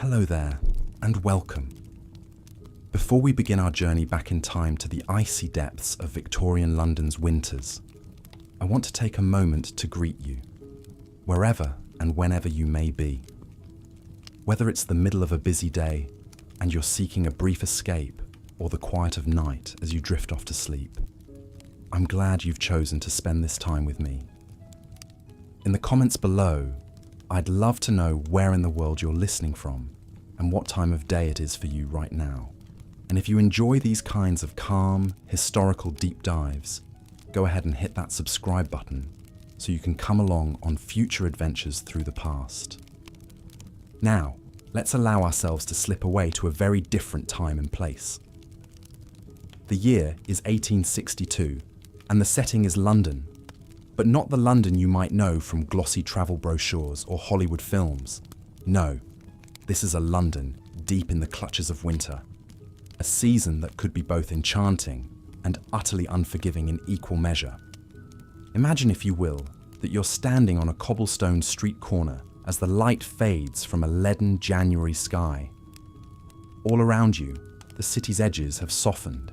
Hello there, and welcome. Before we begin our journey back in time to the icy depths of Victorian London's winters, I want to take a moment to greet you, wherever and whenever you may be. Whether it's the middle of a busy day and you're seeking a brief escape, or the quiet of night as you drift off to sleep, I'm glad you've chosen to spend this time with me. In the comments below, I'd love to know where in the world you're listening from and what time of day it is for you right now. And if you enjoy these kinds of calm, historical deep dives, go ahead and hit that subscribe button so you can come along on future adventures through the past. Now, let's allow ourselves to slip away to a very different time and place. The year is 1862, and the setting is London, but not the London you might know from glossy travel brochures or Hollywood films. No, this is a London deep in the clutches of winter, a season that could be both enchanting and utterly unforgiving in equal measure. Imagine, if you will, that you're standing on a cobblestone street corner as the light fades from a leaden January sky. All around you, the city's edges have softened,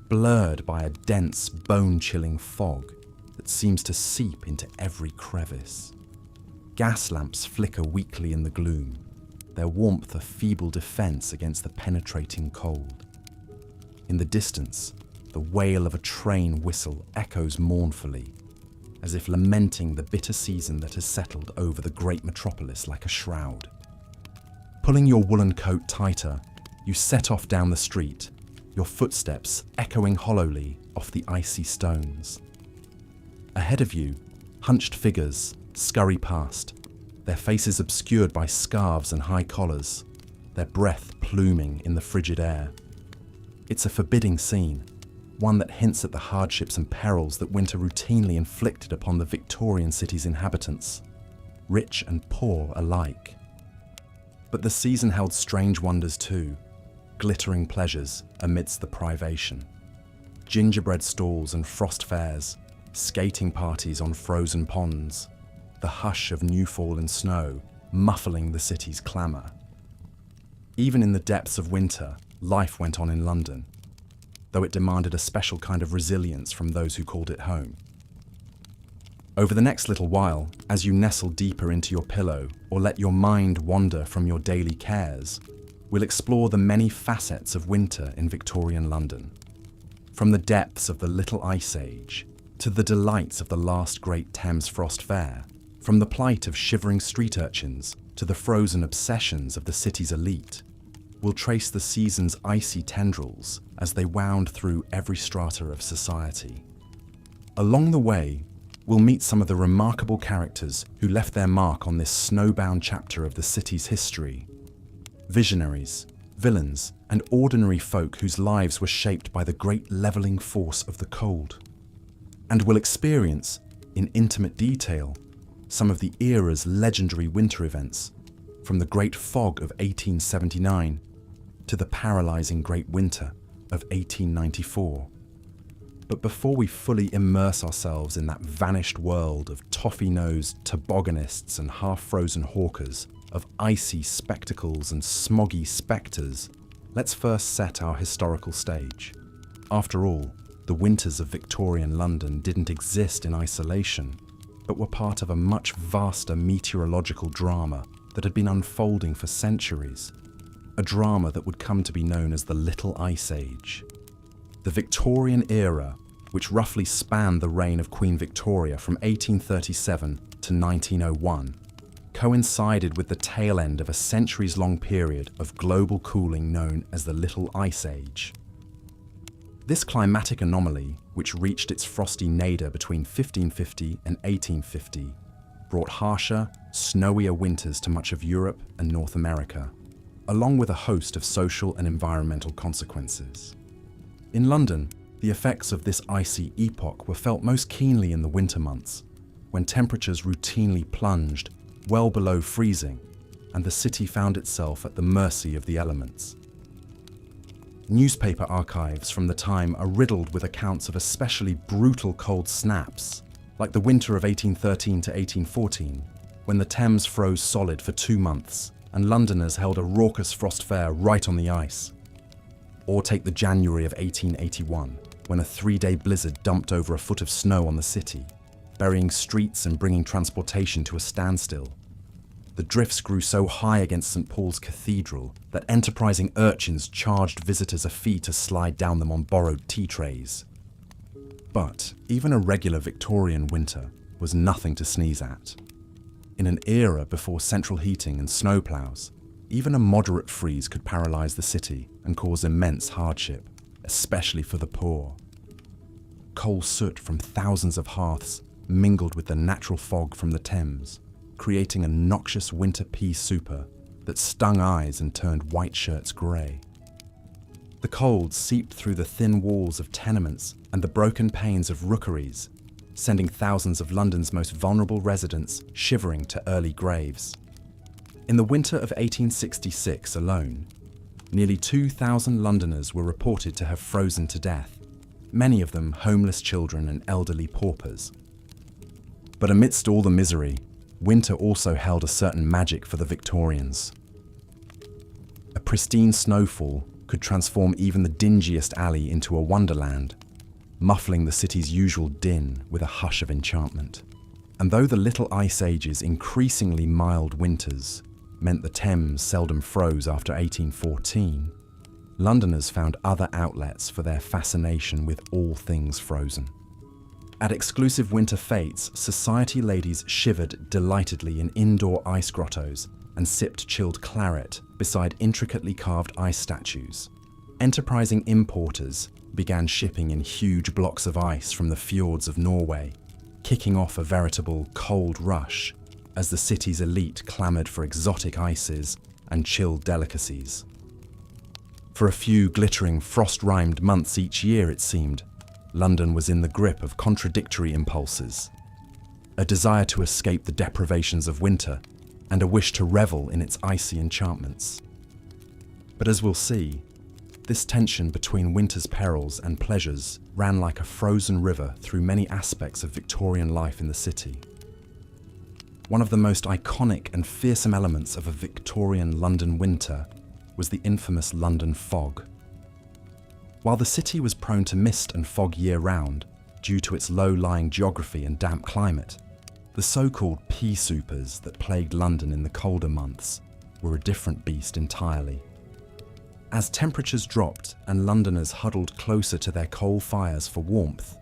blurred by a dense, bone-chilling fog that seems to seep into every crevice. Gas lamps flicker weakly in the gloom, their warmth a feeble defense against the penetrating cold. In the distance, the wail of a train whistle echoes mournfully, as if lamenting the bitter season that has settled over the great metropolis like a shroud. Pulling your woolen coat tighter, you set off down the street, your footsteps echoing hollowly off the icy stones. Ahead of you, hunched figures scurry past, their faces obscured by scarves and high collars, their breath pluming in the frigid air. It's a forbidding scene, one that hints at the hardships and perils that winter routinely inflicted upon the Victorian city's inhabitants, rich and poor alike. But the season held strange wonders too, glittering pleasures amidst the privation. Gingerbread stalls and frost fairs, skating parties on frozen ponds, the hush of new-fallen snow muffling the city's clamour. Even in the depths of winter, life went on in London, though it demanded a special kind of resilience from those who called it home. Over the next little while, as you nestle deeper into your pillow or let your mind wander from your daily cares, we'll explore the many facets of winter in Victorian London. From the depths of the Little Ice Age, to the delights of the last great Thames Frost Fair, from the plight of shivering street urchins to the frozen obsessions of the city's elite, we'll trace the season's icy tendrils as they wound through every strata of society. Along the way, we'll meet some of the remarkable characters who left their mark on this snowbound chapter of the city's history. Visionaries, villains, and ordinary folk whose lives were shaped by the great levelling force of the cold. And we'll experience, in intimate detail, some of the era's legendary winter events, from the Great Fog of 1879 to the paralysing Great Winter of 1894. But before we fully immerse ourselves in that vanished world of toffee-nosed tobogganists and half-frozen hawkers, of icy spectacles and smoggy spectres, let's first set our historical stage. After all, the winters of Victorian London didn't exist in isolation, but were part of a much vaster meteorological drama that had been unfolding for centuries, a drama that would come to be known as the Little Ice Age. The Victorian era, which roughly spanned the reign of Queen Victoria from 1837 to 1901, coincided with the tail end of a centuries-long period of global cooling known as the Little Ice Age. This climatic anomaly, which reached its frosty nadir between 1550 and 1850, brought harsher, snowier winters to much of Europe and North America, along with a host of social and environmental consequences. In London, the effects of this icy epoch were felt most keenly in the winter months, when temperatures routinely plunged well below freezing, and the city found itself at the mercy of the elements. Newspaper archives from the time are riddled with accounts of especially brutal cold snaps, like the winter of 1813 to 1814, when the Thames froze solid for 2 months and Londoners held a raucous frost fair right on the ice. Or take the January of 1881, when a 3-day blizzard dumped over a foot of snow on the city, burying streets and bringing transportation to a standstill. The drifts grew so high against St. Paul's Cathedral that enterprising urchins charged visitors a fee to slide down them on borrowed tea trays. But even a regular Victorian winter was nothing to sneeze at. In an era before central heating and snowplows, even a moderate freeze could paralyse the city and cause immense hardship, especially for the poor. Coal soot from thousands of hearths mingled with the natural fog from the Thames, creating a noxious winter pea souper that stung eyes and turned white shirts grey. The cold seeped through the thin walls of tenements and the broken panes of rookeries, sending thousands of London's most vulnerable residents shivering to early graves. In the winter of 1866 alone, nearly 2,000 Londoners were reported to have frozen to death, many of them homeless children and elderly paupers. But amidst all the misery, winter also held a certain magic for the Victorians. A pristine snowfall could transform even the dingiest alley into a wonderland, muffling the city's usual din with a hush of enchantment. And though the Little Ice Age's increasingly mild winters meant the Thames seldom froze after 1814, Londoners found other outlets for their fascination with all things frozen. At exclusive winter fetes, society ladies shivered delightedly in indoor ice grottos and sipped chilled claret beside intricately carved ice statues. Enterprising importers began shipping in huge blocks of ice from the fjords of Norway, kicking off a veritable cold rush as the city's elite clamoured for exotic ices and chilled delicacies. For a few glittering frost-rimed months each year, it seemed, London was in the grip of contradictory impulses: a desire to escape the deprivations of winter and a wish to revel in its icy enchantments. But as we'll see, this tension between winter's perils and pleasures ran like a frozen river through many aspects of Victorian life in the city. One of the most iconic and fearsome elements of a Victorian London winter was the infamous London fog. While the city was prone to mist and fog year-round due to its low-lying geography and damp climate, the so-called pea soupers that plagued London in the colder months were a different beast entirely. As temperatures dropped and Londoners huddled closer to their coal fires for warmth,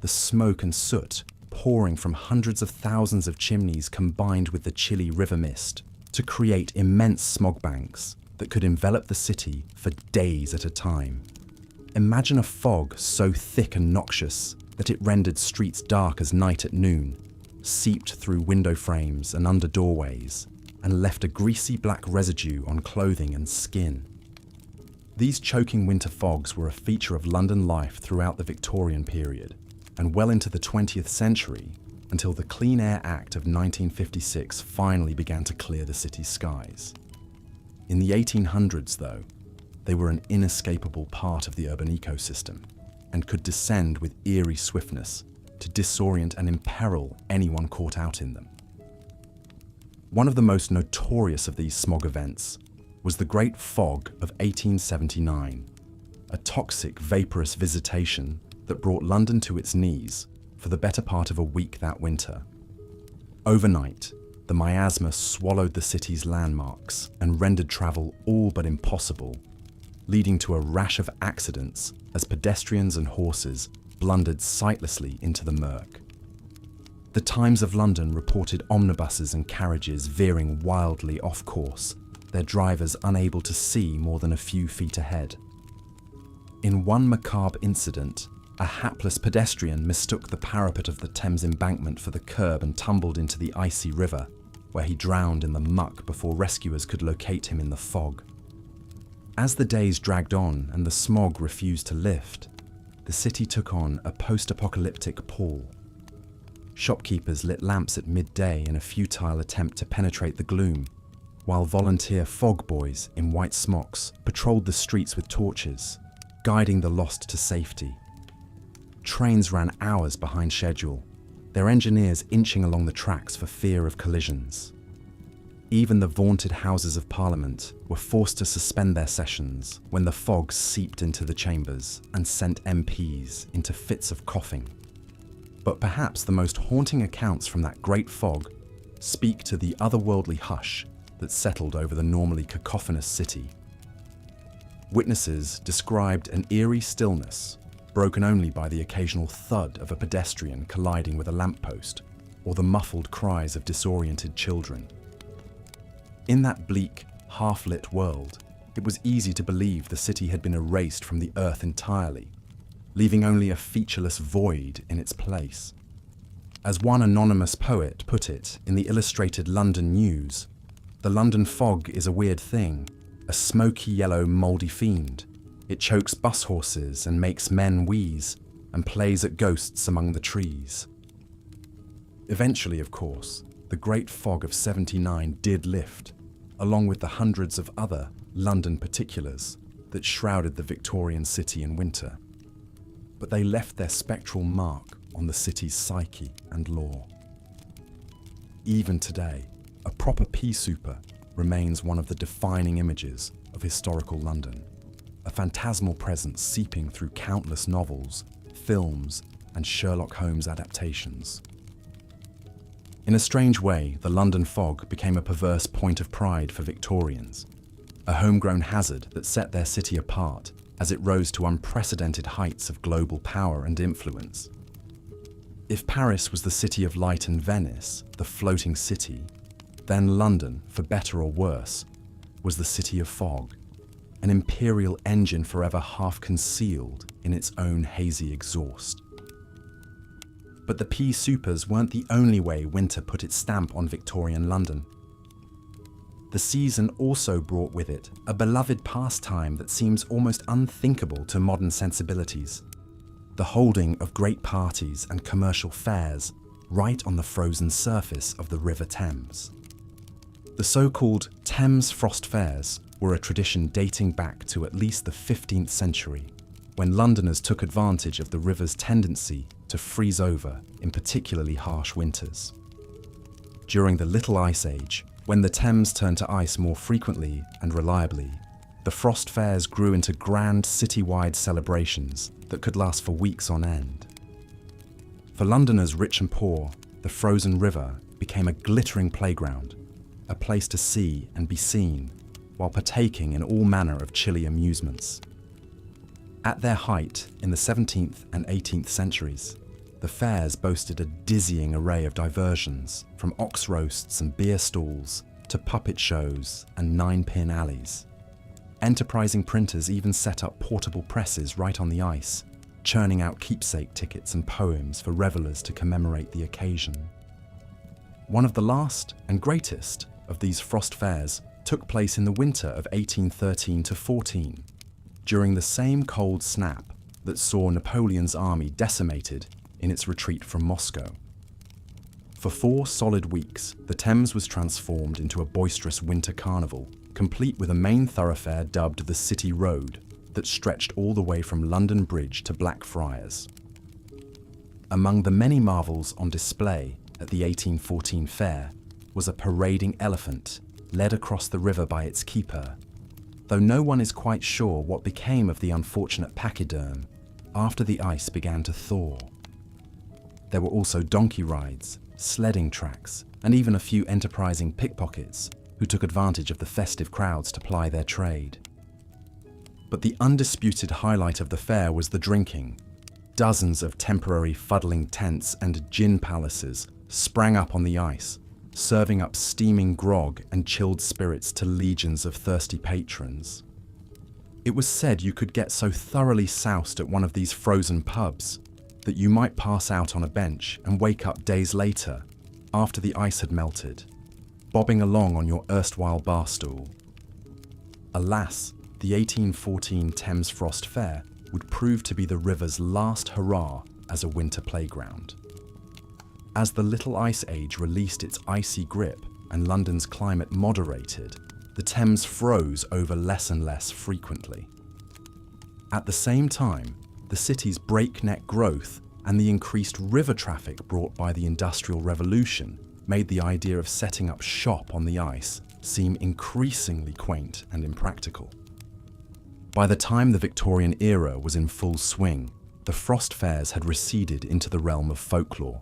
the smoke and soot pouring from hundreds of thousands of chimneys combined with the chilly river mist to create immense smog banks that could envelop the city for days at a time. Imagine a fog so thick and noxious that it rendered streets dark as night at noon, seeped through window frames and under doorways, and left a greasy black residue on clothing and skin. These choking winter fogs were a feature of London life throughout the Victorian period, and well into the 20th century, until the Clean Air Act of 1956 finally began to clear the city's skies. In the 1800s, though, they were an inescapable part of the urban ecosystem, and could descend with eerie swiftness to disorient and imperil anyone caught out in them. One of the most notorious of these smog events was the Great Fog of 1879, a toxic, vaporous visitation that brought London to its knees for the better part of a week that winter. Overnight, the miasma swallowed the city's landmarks and rendered travel all but impossible, leading to a rash of accidents as pedestrians and horses blundered sightlessly into the murk. The Times of London reported omnibuses and carriages veering wildly off course, their drivers unable to see more than a few feet ahead. In one macabre incident, a hapless pedestrian mistook the parapet of the Thames embankment for the curb and tumbled into the icy river, where he drowned in the muck before rescuers could locate him in the fog. As the days dragged on and the smog refused to lift, the city took on a post-apocalyptic pall. Shopkeepers lit lamps at midday in a futile attempt to penetrate the gloom, while volunteer fog boys in white smocks patrolled the streets with torches, guiding the lost to safety. Trains ran hours behind schedule, their engineers inching along the tracks for fear of collisions. Even the vaunted Houses of Parliament were forced to suspend their sessions when the fog seeped into the chambers and sent MPs into fits of coughing. But perhaps the most haunting accounts from that great fog speak to the otherworldly hush that settled over the normally cacophonous city. Witnesses described an eerie stillness, broken only by the occasional thud of a pedestrian colliding with a lamppost or the muffled cries of disoriented children. In that bleak, half-lit world, it was easy to believe the city had been erased from the earth entirely, leaving only a featureless void in its place. As one anonymous poet put it in the Illustrated London News, the London fog is a weird thing, a smoky yellow mouldy fiend. It chokes bus horses and makes men wheeze and plays at ghosts among the trees. Eventually, of course, the Great Fog of '79 did lift, along with the hundreds of other London particulars that shrouded the Victorian city in winter. But they left their spectral mark on the city's psyche and lore. Even today, a proper pea souper remains one of the defining images of historical London, a phantasmal presence seeping through countless novels, films, and Sherlock Holmes adaptations. In a strange way, the London fog became a perverse point of pride for Victorians, a homegrown hazard that set their city apart as it rose to unprecedented heights of global power and influence. If Paris was the city of light and Venice, the floating city, then London, for better or worse, was the city of fog, an imperial engine forever half concealed in its own hazy exhaust. But the pea soupers weren't the only way winter put its stamp on Victorian London. The season also brought with it a beloved pastime that seems almost unthinkable to modern sensibilities: the holding of great parties and commercial fairs right on the frozen surface of the River Thames. The so-called Thames Frost Fairs were a tradition dating back to at least the 15th century, when Londoners took advantage of the river's tendency to freeze over in particularly harsh winters. During the Little Ice Age, when the Thames turned to ice more frequently and reliably, the frost fairs grew into grand citywide celebrations that could last for weeks on end. For Londoners rich and poor, the frozen river became a glittering playground, a place to see and be seen, while partaking in all manner of chilly amusements. At their height in the 17th and 18th centuries, the fairs boasted a dizzying array of diversions, from ox roasts and beer stalls to puppet shows and nine-pin alleys. Enterprising printers even set up portable presses right on the ice, churning out keepsake tickets and poems for revellers to commemorate the occasion. One of the last and greatest of these frost fairs took place in the winter of 1813-14, during the same cold snap that saw Napoleon's army decimated in its retreat from Moscow. For 4 solid weeks, the Thames was transformed into a boisterous winter carnival, complete with a main thoroughfare dubbed the City Road that stretched all the way from London Bridge to Blackfriars. Among the many marvels on display at the 1814 fair was a parading elephant led across the river by its keeper, though no one is quite sure what became of the unfortunate pachyderm after the ice began to thaw. There were also donkey rides, sledding tracks, and even a few enterprising pickpockets who took advantage of the festive crowds to ply their trade. But the undisputed highlight of the fair was the drinking. Dozens of temporary fuddling tents and gin palaces sprang up on the ice, serving up steaming grog and chilled spirits to legions of thirsty patrons. It was said you could get so thoroughly soused at one of these frozen pubs that you might pass out on a bench and wake up days later, after the ice had melted, bobbing along on your erstwhile bar stool. Alas, the 1814 Thames Frost Fair would prove to be the river's last hurrah as a winter playground. As the Little Ice Age released its icy grip and London's climate moderated, the Thames froze over less and less frequently. At the same time, the city's breakneck growth and the increased river traffic brought by the Industrial Revolution made the idea of setting up shop on the ice seem increasingly quaint and impractical. By the time the Victorian era was in full swing, the frost fairs had receded into the realm of folklore,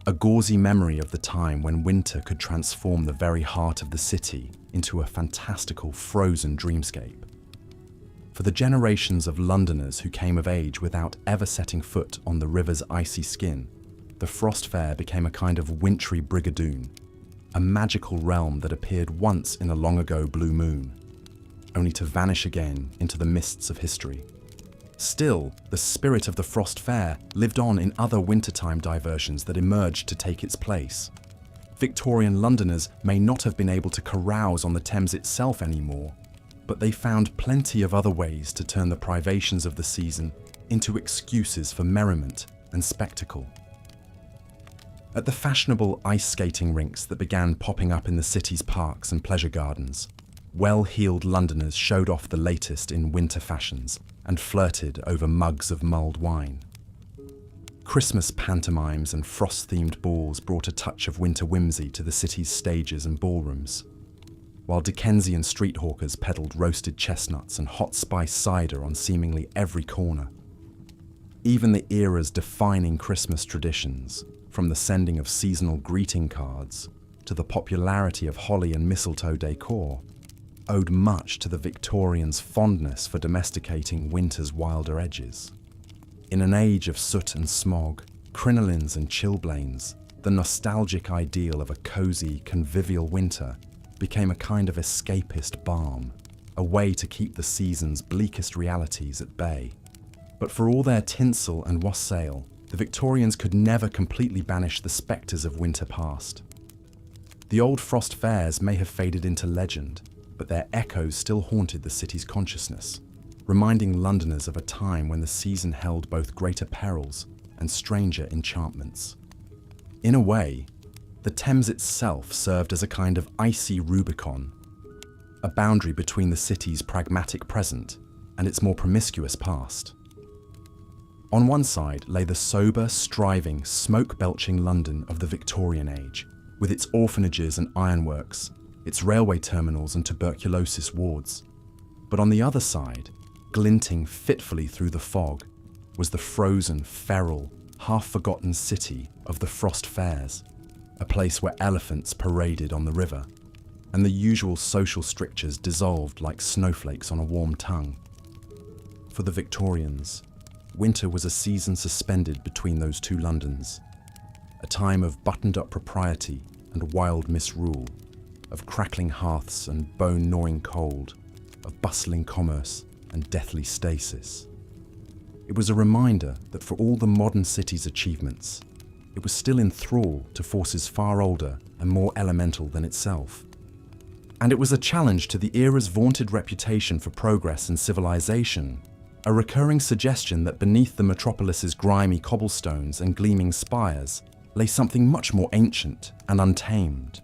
a gauzy memory of the time when winter could transform the very heart of the city into a fantastical frozen dreamscape. For the generations of Londoners who came of age without ever setting foot on the river's icy skin, the frost fair became a kind of wintry brigadoon, a magical realm that appeared once in a long ago blue moon, only to vanish again into the mists of history. Still, the spirit of the frost fair lived on in other wintertime diversions that emerged to take its place. Victorian Londoners may not have been able to carouse on the Thames itself anymore, but they found plenty of other ways to turn the privations of the season into excuses for merriment and spectacle. At the fashionable ice skating rinks that began popping up in the city's parks and pleasure gardens, well-heeled Londoners showed off the latest in winter fashions and flirted over mugs of mulled wine. Christmas pantomimes and frost-themed balls brought a touch of winter whimsy to the city's stages and ballrooms, while Dickensian street hawkers peddled roasted chestnuts and hot spice cider on seemingly every corner. Even the era's defining Christmas traditions, from the sending of seasonal greeting cards to the popularity of holly and mistletoe decor, owed much to the Victorians' fondness for domesticating winter's wilder edges. In an age of soot and smog, crinolines and chilblains, the nostalgic ideal of a cosy, convivial winter became a kind of escapist balm, a way to keep the season's bleakest realities at bay. But for all their tinsel and wassail, the Victorians could never completely banish the spectres of winter past. The old frost fairs may have faded into legend, but their echoes still haunted the city's consciousness, reminding Londoners of a time when the season held both greater perils and stranger enchantments. In a way, the Thames itself served as a kind of icy Rubicon, a boundary between the city's pragmatic present and its more promiscuous past. On one side lay the sober, striving, smoke-belching London of the Victorian age, with its orphanages and ironworks, its railway terminals and tuberculosis wards. But on the other side, glinting fitfully through the fog, was the frozen, feral, half-forgotten city of the frost fairs, a place where elephants paraded on the river, and the usual social strictures dissolved like snowflakes on a warm tongue. For the Victorians, winter was a season suspended between those two Londons, a time of buttoned-up propriety and wild misrule, of crackling hearths and bone-gnawing cold, of bustling commerce and deathly stasis. It was a reminder that for all the modern city's achievements, it was still in thrall to forces far older and more elemental than itself. And it was a challenge to the era's vaunted reputation for progress and civilization, a recurring suggestion that beneath the metropolis's grimy cobblestones and gleaming spires lay something much more ancient and untamed,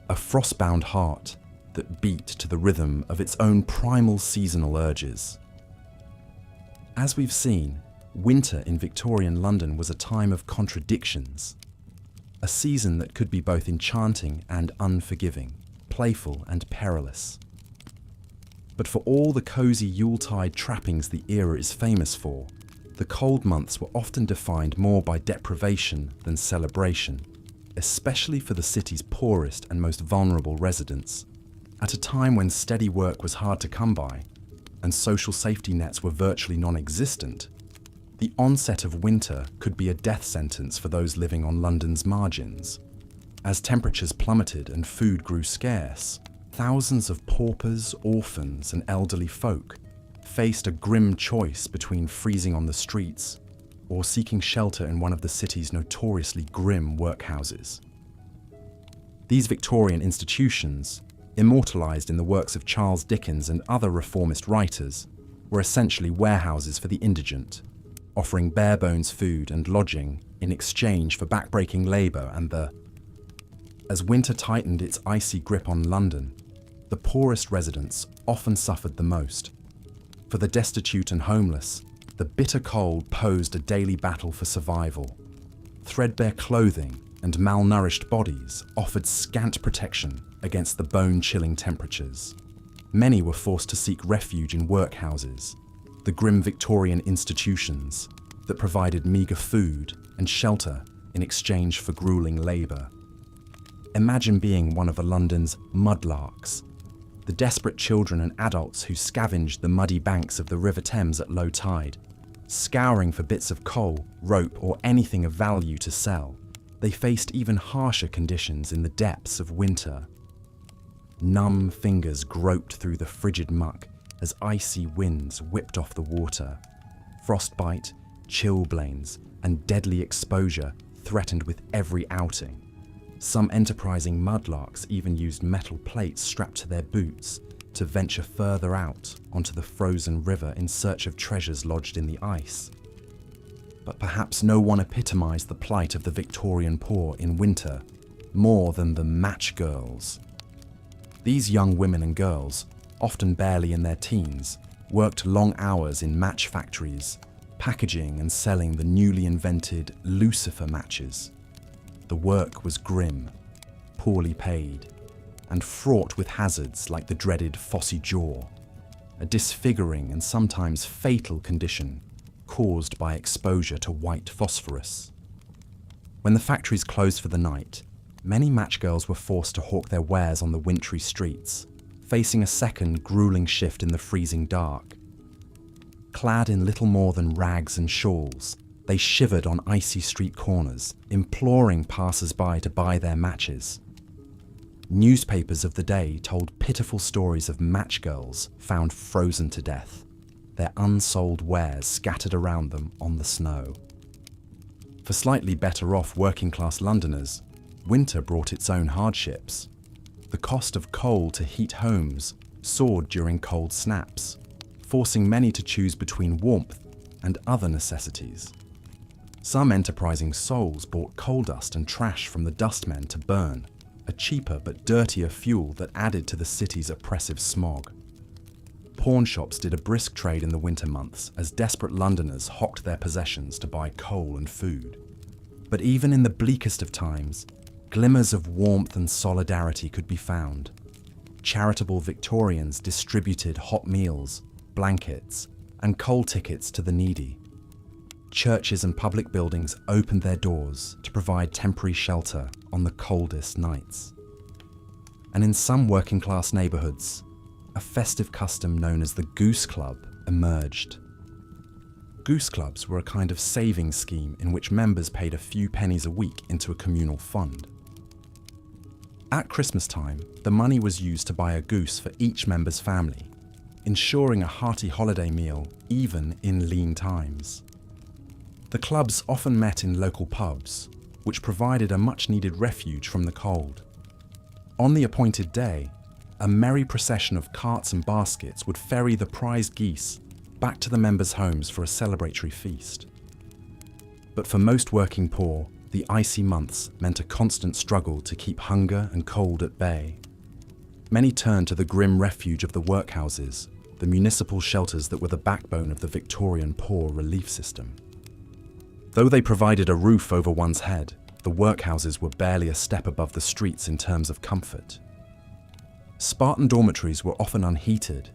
a frost-bound heart that beat to the rhythm of its own primal seasonal urges. As we've seen, winter in Victorian London was a time of contradictions, a season that could be both enchanting and unforgiving, playful and perilous. But for all the cosy Yuletide trappings the era is famous for, the cold months were often defined more by deprivation than celebration, especially for the city's poorest and most vulnerable residents. At a time when steady work was hard to come by, and social safety nets were virtually non-existent, the onset of winter could be a death sentence for those living on London's margins. As temperatures plummeted and food grew scarce, thousands of paupers, orphans, and elderly folk faced a grim choice between freezing on the streets or seeking shelter in one of the city's notoriously grim workhouses. These Victorian institutions, immortalised in the works of Charles Dickens and other reformist writers, were essentially warehouses for the indigent, offering bare-bones food and lodging in exchange for backbreaking labour As winter tightened its icy grip on London, the poorest residents often suffered the most. For the destitute and homeless, the bitter cold posed a daily battle for survival. Threadbare clothing, and malnourished bodies offered scant protection against the bone-chilling temperatures. Many were forced to seek refuge in workhouses, the grim Victorian institutions that provided meagre food and shelter in exchange for grueling labour. Imagine being one of London's mudlarks, the desperate children and adults who scavenged the muddy banks of the River Thames at low tide, scouring for bits of coal, rope, or anything of value to sell. They faced even harsher conditions in the depths of winter. Numb fingers groped through the frigid muck as icy winds whipped off the water. Frostbite, chilblains, and deadly exposure threatened with every outing. Some enterprising mudlarks even used metal plates strapped to their boots to venture further out onto the frozen river in search of treasures lodged in the ice. But perhaps no one epitomised the plight of the Victorian poor in winter more than the match girls. These young women and girls, often barely in their teens, worked long hours in match factories, packaging and selling the newly invented Lucifer matches. The work was grim, poorly paid, and fraught with hazards like the dreaded phossy jaw, a disfiguring and sometimes fatal condition caused by exposure to white phosphorus. When the factories closed for the night, many matchgirls were forced to hawk their wares on the wintry streets, facing a second grueling shift in the freezing dark. Clad in little more than rags and shawls, they shivered on icy street corners, imploring passers-by to buy their matches. Newspapers of the day told pitiful stories of matchgirls found frozen to death, their unsold wares scattered around them on the snow. For slightly better off working-class Londoners, winter brought its own hardships. The cost of coal to heat homes soared during cold snaps, forcing many to choose between warmth and other necessities. Some enterprising souls bought coal dust and trash from the dustmen to burn, a cheaper but dirtier fuel that added to the city's oppressive smog. Pawn shops did a brisk trade in the winter months as desperate Londoners hawked their possessions to buy coal and food. But even in the bleakest of times, glimmers of warmth and solidarity could be found. Charitable Victorians distributed hot meals, blankets, and coal tickets to the needy. Churches and public buildings opened their doors to provide temporary shelter on the coldest nights. And in some working-class neighbourhoods, a festive custom known as the Goose Club emerged. Goose Clubs were a kind of savings scheme in which members paid a few pennies a week into a communal fund. At Christmas time, the money was used to buy a goose for each member's family, ensuring a hearty holiday meal even in lean times. The clubs often met in local pubs, which provided a much-needed refuge from the cold. On the appointed day, a merry procession of carts and baskets would ferry the prized geese back to the members' homes for a celebratory feast. But for most working poor, the icy months meant a constant struggle to keep hunger and cold at bay. Many turned to the grim refuge of the workhouses, the municipal shelters that were the backbone of the Victorian poor relief system. Though they provided a roof over one's head, the workhouses were barely a step above the streets in terms of comfort. Spartan dormitories were often unheated,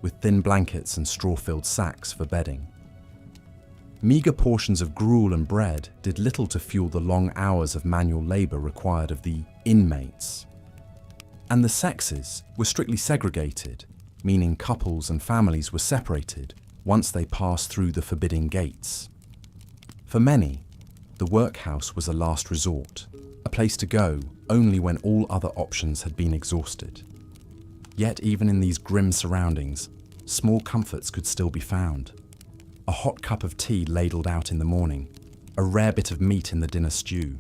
with thin blankets and straw-filled sacks for bedding. Meagre portions of gruel and bread did little to fuel the long hours of manual labour required of the inmates. And the sexes were strictly segregated, meaning couples and families were separated once they passed through the forbidding gates. For many, the workhouse was a last resort, a place to go only when all other options had been exhausted. Yet even in these grim surroundings, small comforts could still be found. A hot cup of tea ladled out in the morning, a rare bit of meat in the dinner stew,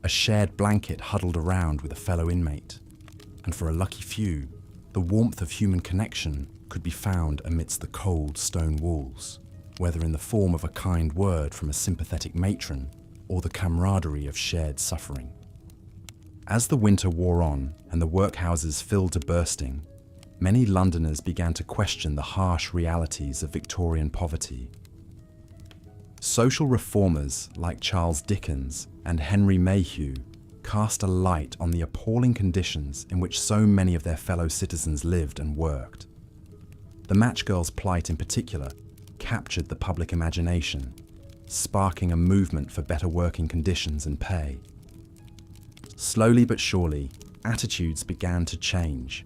a shared blanket huddled around with a fellow inmate, and for a lucky few, the warmth of human connection could be found amidst the cold stone walls, whether in the form of a kind word from a sympathetic matron or the camaraderie of shared suffering. As the winter wore on and the workhouses filled to bursting, many Londoners began to question the harsh realities of Victorian poverty. Social reformers like Charles Dickens and Henry Mayhew cast a light on the appalling conditions in which so many of their fellow citizens lived and worked. The match girls' plight in particular captured the public imagination, sparking a movement for better working conditions and pay. Slowly but surely, attitudes began to change.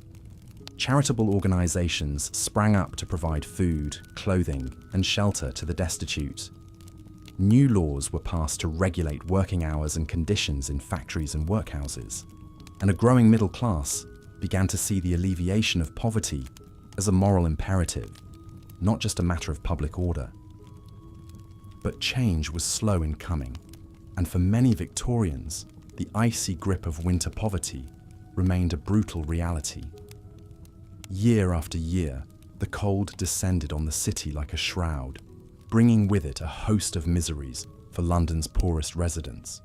Charitable organizations sprang up to provide food, clothing, and shelter to the destitute. New laws were passed to regulate working hours and conditions in factories and workhouses, and a growing middle class began to see the alleviation of poverty as a moral imperative, not just a matter of public order. But change was slow in coming, and for many Victorians, the icy grip of winter poverty remained a brutal reality. Year after year, the cold descended on the city like a shroud, bringing with it a host of miseries for London's poorest residents.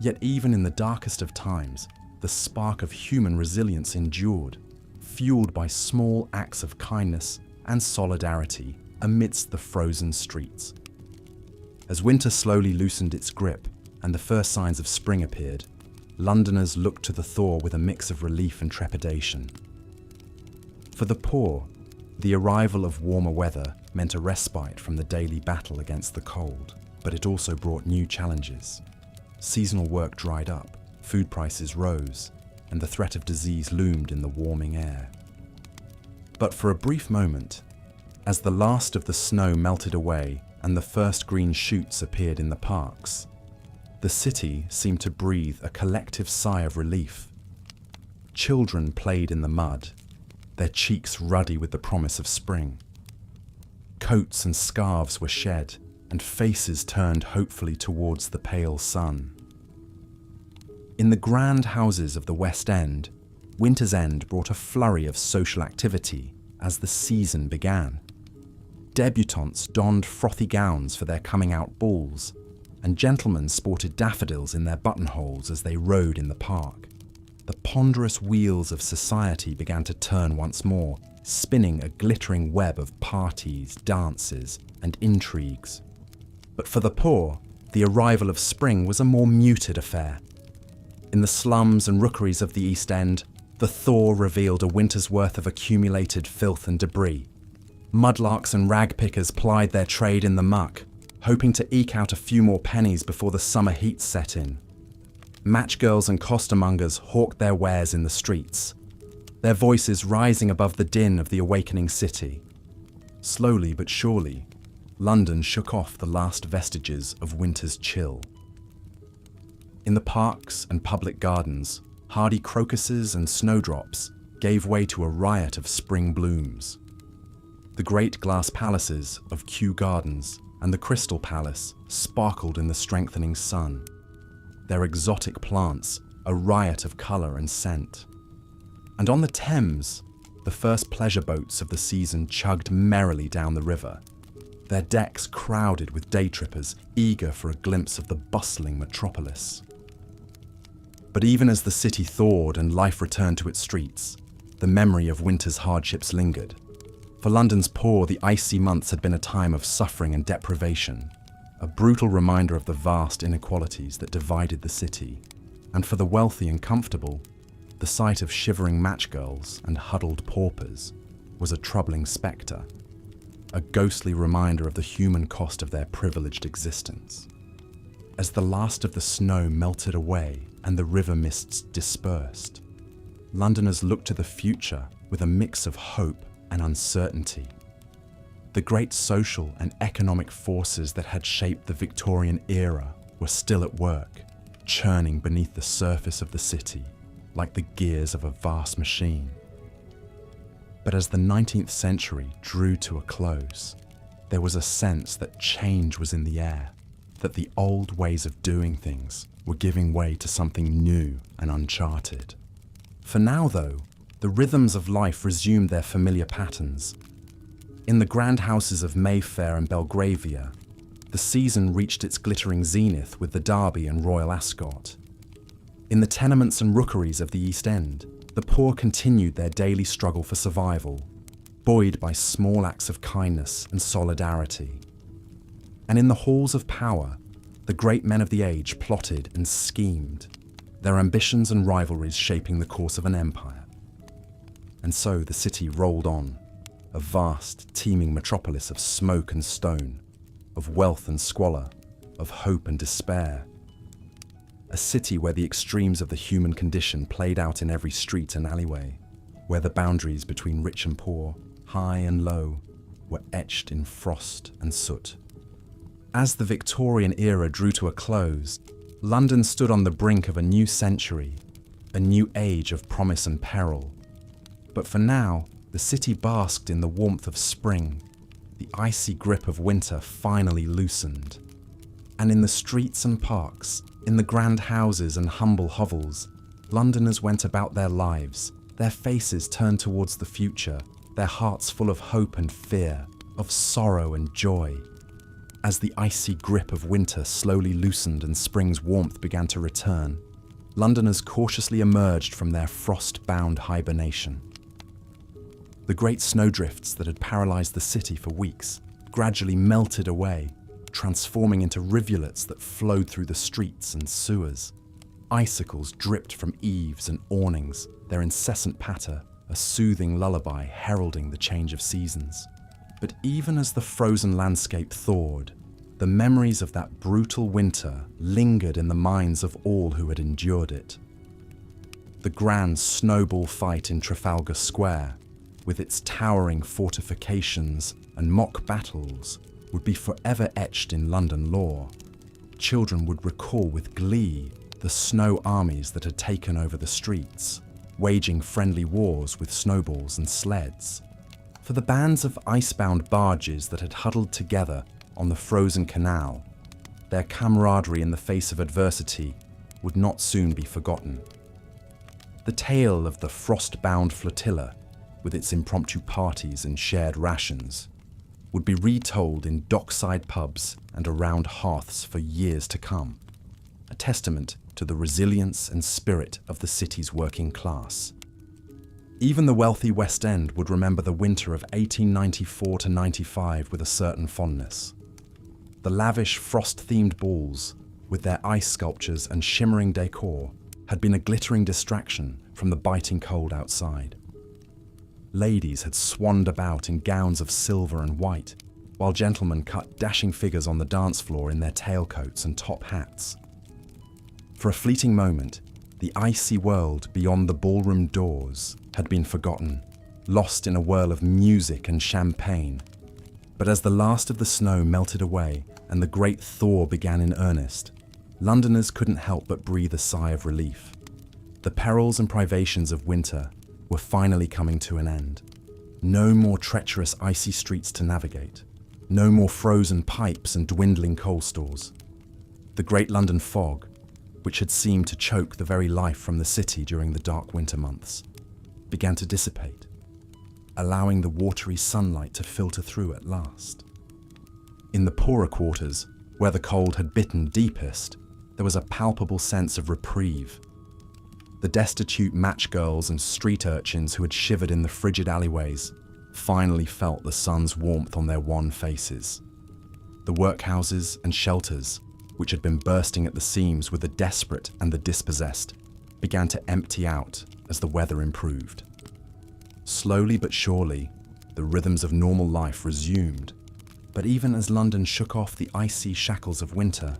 Yet even in the darkest of times, the spark of human resilience endured, fueled by small acts of kindness and solidarity amidst the frozen streets. As winter slowly loosened its grip and the first signs of spring appeared, Londoners looked to the thaw with a mix of relief and trepidation. For the poor, the arrival of warmer weather meant a respite from the daily battle against the cold, but it also brought new challenges. Seasonal work dried up, food prices rose, and the threat of disease loomed in the warming air. But for a brief moment, as the last of the snow melted away and the first green shoots appeared in the parks, the city seemed to breathe a collective sigh of relief. Children played in the mud, their cheeks ruddy with the promise of spring. Coats and scarves were shed, and faces turned hopefully towards the pale sun. In the grand houses of the West End, winter's end brought a flurry of social activity as the season began. Debutantes donned frothy gowns for their coming-out balls, and gentlemen sported daffodils in their buttonholes as they rode in the park. The ponderous wheels of society began to turn once more, spinning a glittering web of parties, dances, and intrigues. But for the poor, the arrival of spring was a more muted affair. In the slums and rookeries of the East End, the thaw revealed a winter's worth of accumulated filth and debris. Mudlarks and ragpickers plied their trade in the muck, hoping to eke out a few more pennies before the summer heat set in. Matchgirls and costermongers hawked their wares in the streets, their voices rising above the din of the awakening city. Slowly but surely, London shook off the last vestiges of winter's chill. In the parks and public gardens, hardy crocuses and snowdrops gave way to a riot of spring blooms. The great glass palaces of Kew Gardens and the Crystal Palace sparkled in the strengthening sun, their exotic plants a riot of colour and scent. And on the Thames, the first pleasure boats of the season chugged merrily down the river, their decks crowded with day trippers eager for a glimpse of the bustling metropolis. But even as the city thawed and life returned to its streets, the memory of winter's hardships lingered. For London's poor, the icy months had been a time of suffering and deprivation, a brutal reminder of the vast inequalities that divided the city. And for the wealthy and comfortable, the sight of shivering matchgirls and huddled paupers was a troubling spectre, a ghostly reminder of the human cost of their privileged existence. As the last of the snow melted away and the river mists dispersed, Londoners looked to the future with a mix of hope and uncertainty. The great social and economic forces that had shaped the Victorian era were still at work, churning beneath the surface of the city like the gears of a vast machine. But as the 19th century drew to a close, there was a sense that change was in the air, that the old ways of doing things were giving way to something new and uncharted. For now, though, the rhythms of life resumed their familiar patterns. In the grand houses of Mayfair and Belgravia, the season reached its glittering zenith with the Derby and Royal Ascot. In the tenements and rookeries of the East End, the poor continued their daily struggle for survival, buoyed by small acts of kindness and solidarity. And in the halls of power, the great men of the age plotted and schemed, their ambitions and rivalries shaping the course of an empire. And so the city rolled on, a vast, teeming metropolis of smoke and stone, of wealth and squalor, of hope and despair. A city where the extremes of the human condition played out in every street and alleyway, where the boundaries between rich and poor, high and low, were etched in frost and soot. As the Victorian era drew to a close, London stood on the brink of a new century, a new age of promise and peril. But for now, the city basked in the warmth of spring. The icy grip of winter finally loosened. And in the streets and parks, in the grand houses and humble hovels, Londoners went about their lives, their faces turned towards the future, their hearts full of hope and fear, of sorrow and joy. As the icy grip of winter slowly loosened and spring's warmth began to return, Londoners cautiously emerged from their frost-bound hibernation. The great snowdrifts that had paralyzed the city for weeks gradually melted away, transforming into rivulets that flowed through the streets and sewers. Icicles dripped from eaves and awnings, their incessant patter a soothing lullaby heralding the change of seasons. But even as the frozen landscape thawed, the memories of that brutal winter lingered in the minds of all who had endured it. The grand snowball fight in Trafalgar Square, with its towering fortifications and mock battles, would be forever etched in London lore. Children would recall with glee the snow armies that had taken over the streets, waging friendly wars with snowballs and sleds. For the bands of icebound barges that had huddled together on the frozen canal, their camaraderie in the face of adversity would not soon be forgotten. The tale of the frost-bound flotilla, with its impromptu parties and shared rations, would be retold in dockside pubs and around hearths for years to come, a testament to the resilience and spirit of the city's working class. Even the wealthy West End would remember the winter of 1894 to 95 with a certain fondness. The lavish frost-themed balls, with their ice sculptures and shimmering decor, had been a glittering distraction from the biting cold outside. Ladies had swanned about in gowns of silver and white, while gentlemen cut dashing figures on the dance floor in their tailcoats and top hats. For a fleeting moment, the icy world beyond the ballroom doors had been forgotten, lost in a whirl of music and champagne. But as the last of the snow melted away and the great thaw began in earnest, Londoners couldn't help but breathe a sigh of relief. The perils and privations of winter were finally coming to an end. No more treacherous icy streets to navigate. No more frozen pipes and dwindling coal stores. The great London fog, which had seemed to choke the very life from the city during the dark winter months, began to dissipate, allowing the watery sunlight to filter through at last. In the poorer quarters, where the cold had bitten deepest, there was a palpable sense of reprieve. The destitute match girls and street urchins who had shivered in the frigid alleyways finally felt the sun's warmth on their wan faces. The workhouses and shelters, which had been bursting at the seams with the desperate and the dispossessed, began to empty out as the weather improved. Slowly but surely, the rhythms of normal life resumed. But even as London shook off the icy shackles of winter,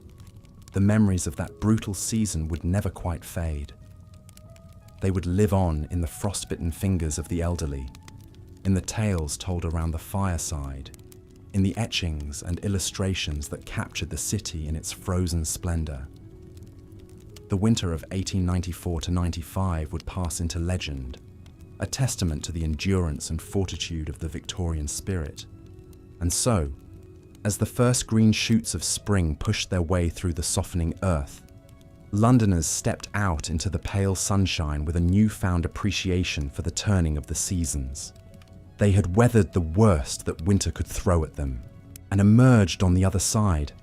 the memories of that brutal season would never quite fade. They would live on in the frostbitten fingers of the elderly, in the tales told around the fireside, in the etchings and illustrations that captured the city in its frozen splendor. The winter of 1894 to 95 would pass into legend, a testament to the endurance and fortitude of the Victorian spirit. And so, as the first green shoots of spring pushed their way through the softening earth, Londoners stepped out into the pale sunshine with a newfound appreciation for the turning of the seasons. They had weathered the worst that winter could throw at them and emerged on the other side,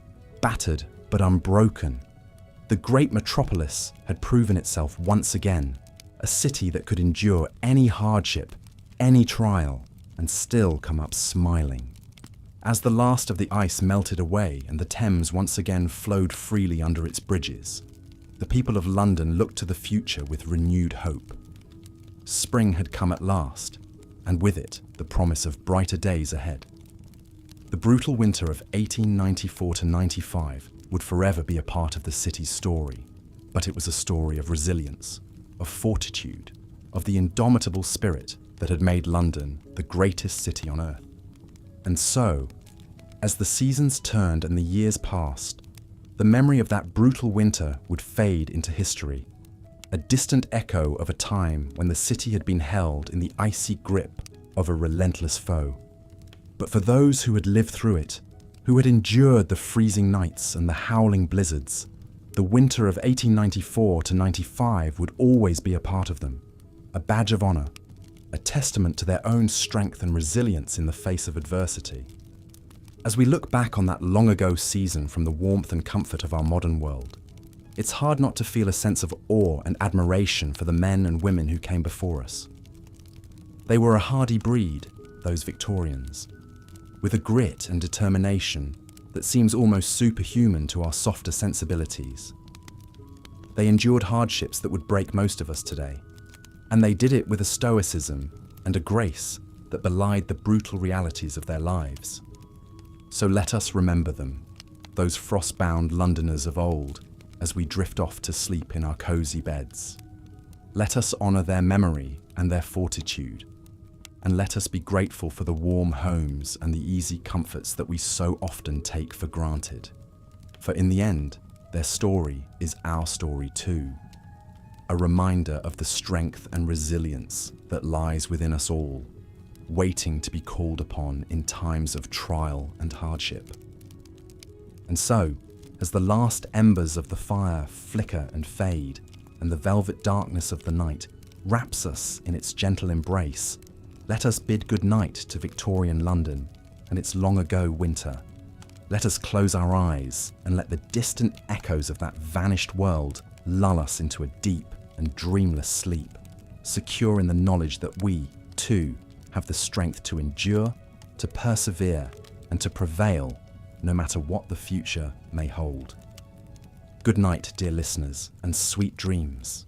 battered but unbroken. The great metropolis had proven itself once again, a city that could endure any hardship, any trial, and still come up smiling. As the last of the ice melted away and the Thames once again flowed freely under its bridges, the people of London looked to the future with renewed hope. Spring had come at last, and with it the promise of brighter days ahead. The brutal winter of 1894 to 95 would forever be a part of the city's story, but it was a story of resilience, of fortitude, of the indomitable spirit that had made London the greatest city on earth. And so, as the seasons turned and the years passed, the memory of that brutal winter would fade into history, a distant echo of a time when the city had been held in the icy grip of a relentless foe. But for those who had lived through it, who had endured the freezing nights and the howling blizzards, the winter of 1894 to 95 would always be a part of them, a badge of honor, a testament to their own strength and resilience in the face of adversity. As we look back on that long-ago season from the warmth and comfort of our modern world, it's hard not to feel a sense of awe and admiration for the men and women who came before us. They were a hardy breed, those Victorians, with a grit and determination that seems almost superhuman to our softer sensibilities. They endured hardships that would break most of us today, and they did it with a stoicism and a grace that belied the brutal realities of their lives. So let us remember them, those frost-bound Londoners of old, as we drift off to sleep in our cosy beds. Let us honour their memory and their fortitude, and let us be grateful for the warm homes and the easy comforts that we so often take for granted. For in the end, their story is our story too, a reminder of the strength and resilience that lies within us all, waiting to be called upon in times of trial and hardship. And so, as the last embers of the fire flicker and fade, and the velvet darkness of the night wraps us in its gentle embrace, let us bid good night to Victorian London and its long-ago winter. Let us close our eyes and let the distant echoes of that vanished world lull us into a deep and dreamless sleep, secure in the knowledge that we, too, have the strength to endure, to persevere, and to prevail, no matter what the future may hold. Good night, dear listeners, and sweet dreams.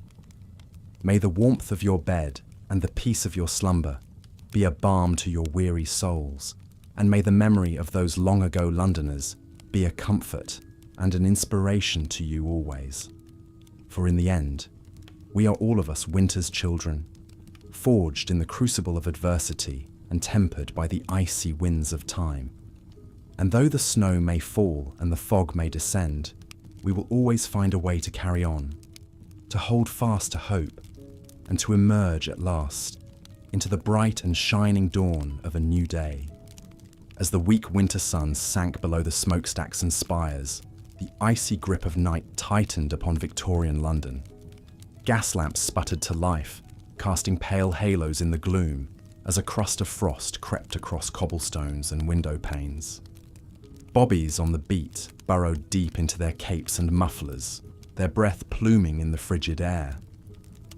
May the warmth of your bed and the peace of your slumber be a balm to your weary souls, and may the memory of those long-ago Londoners be a comfort and an inspiration to you always. For in the end, we are all of us winter's children, forged in the crucible of adversity and tempered by the icy winds of time. And though the snow may fall and the fog may descend, we will always find a way to carry on, to hold fast to hope, and to emerge at last into the bright and shining dawn of a new day. As the weak winter sun sank below the smokestacks and spires, the icy grip of night tightened upon Victorian London. Gas lamps sputtered to life, casting pale halos in the gloom as a crust of frost crept across cobblestones and window panes. Bobbies on the beat burrowed deep into their capes and mufflers, their breath pluming in the frigid air.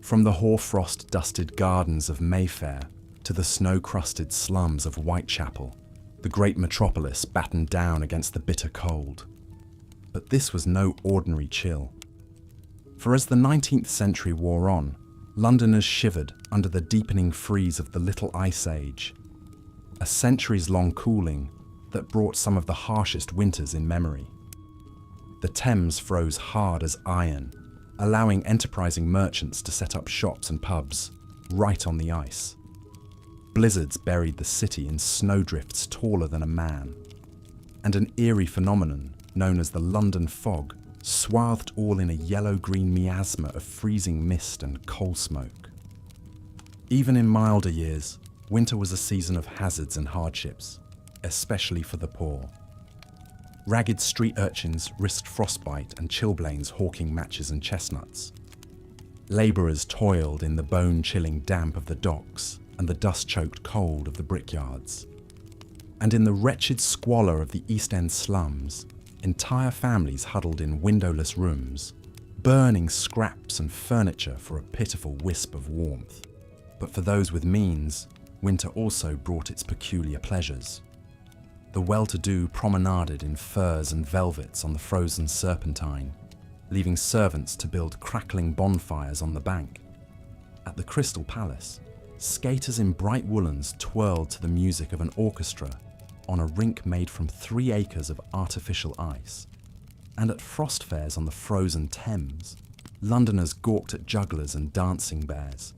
From the hoarfrost-dusted gardens of Mayfair to the snow-crusted slums of Whitechapel, the great metropolis battened down against the bitter cold. But this was no ordinary chill. For as the 19th century wore on, Londoners shivered under the deepening freeze of the Little Ice Age, a centuries-long cooling that brought some of the harshest winters in memory. The Thames froze hard as iron, allowing enterprising merchants to set up shops and pubs right on the ice. Blizzards buried the city in snowdrifts taller than a man, and an eerie phenomenon known as the London fog swathed all in a yellow-green miasma of freezing mist and coal smoke. Even in milder years, winter was a season of hazards and hardships, especially for the poor. Ragged street urchins risked frostbite and chilblains hawking matches and chestnuts. Labourers toiled in the bone-chilling damp of the docks and the dust-choked cold of the brickyards. And in the wretched squalor of the East End slums, entire families huddled in windowless rooms, burning scraps and furniture for a pitiful wisp of warmth. But for those with means, winter also brought its peculiar pleasures. The well-to-do promenaded in furs and velvets on the frozen Serpentine, leaving servants to build crackling bonfires on the bank. At the Crystal Palace, skaters in bright woolens twirled to the music of an orchestra on a rink made from 3 acres of artificial ice. And at frost fairs on the frozen Thames, Londoners gawked at jugglers and dancing bears,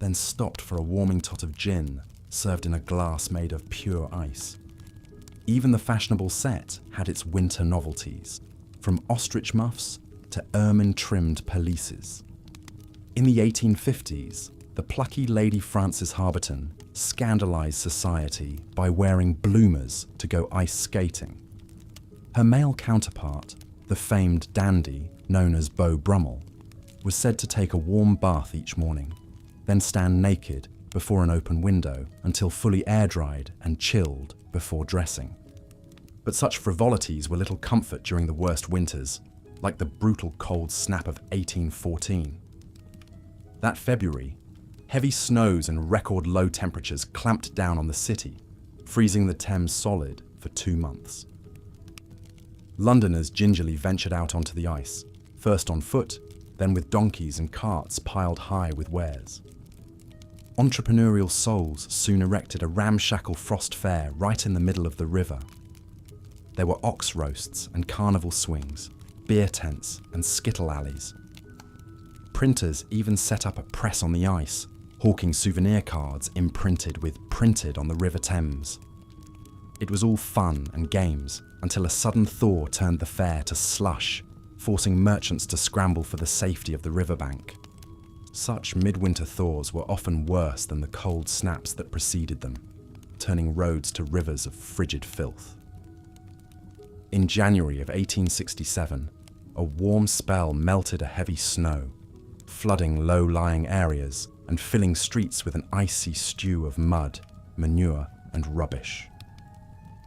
then stopped for a warming tot of gin served in a glass made of pure ice. Even the fashionable set had its winter novelties, from ostrich muffs to ermine-trimmed pelisses. In the 1850s, the plucky Lady Frances Harberton scandalised society by wearing bloomers to go ice skating. Her male counterpart, the famed dandy known as Beau Brummel, was said to take a warm bath each morning, then stand naked before an open window until fully air-dried and chilled before dressing. But such frivolities were little comfort during the worst winters, like the brutal cold snap of 1814. That February, heavy snows and record low temperatures clamped down on the city, freezing the Thames solid for 2 months. Londoners gingerly ventured out onto the ice, first on foot, then with donkeys and carts piled high with wares. Entrepreneurial souls soon erected a ramshackle frost fair right in the middle of the river. There were ox roasts and carnival swings, beer tents and skittle alleys. Printers even set up a press on the ice, hawking souvenir cards imprinted with "Printed on the River Thames." It was all fun and games until a sudden thaw turned the fair to slush, forcing merchants to scramble for the safety of the riverbank. Such midwinter thaws were often worse than the cold snaps that preceded them, turning roads to rivers of frigid filth. In January of 1867, a warm spell melted a heavy snow, flooding low-lying areas and filling streets with an icy stew of mud, manure, and rubbish.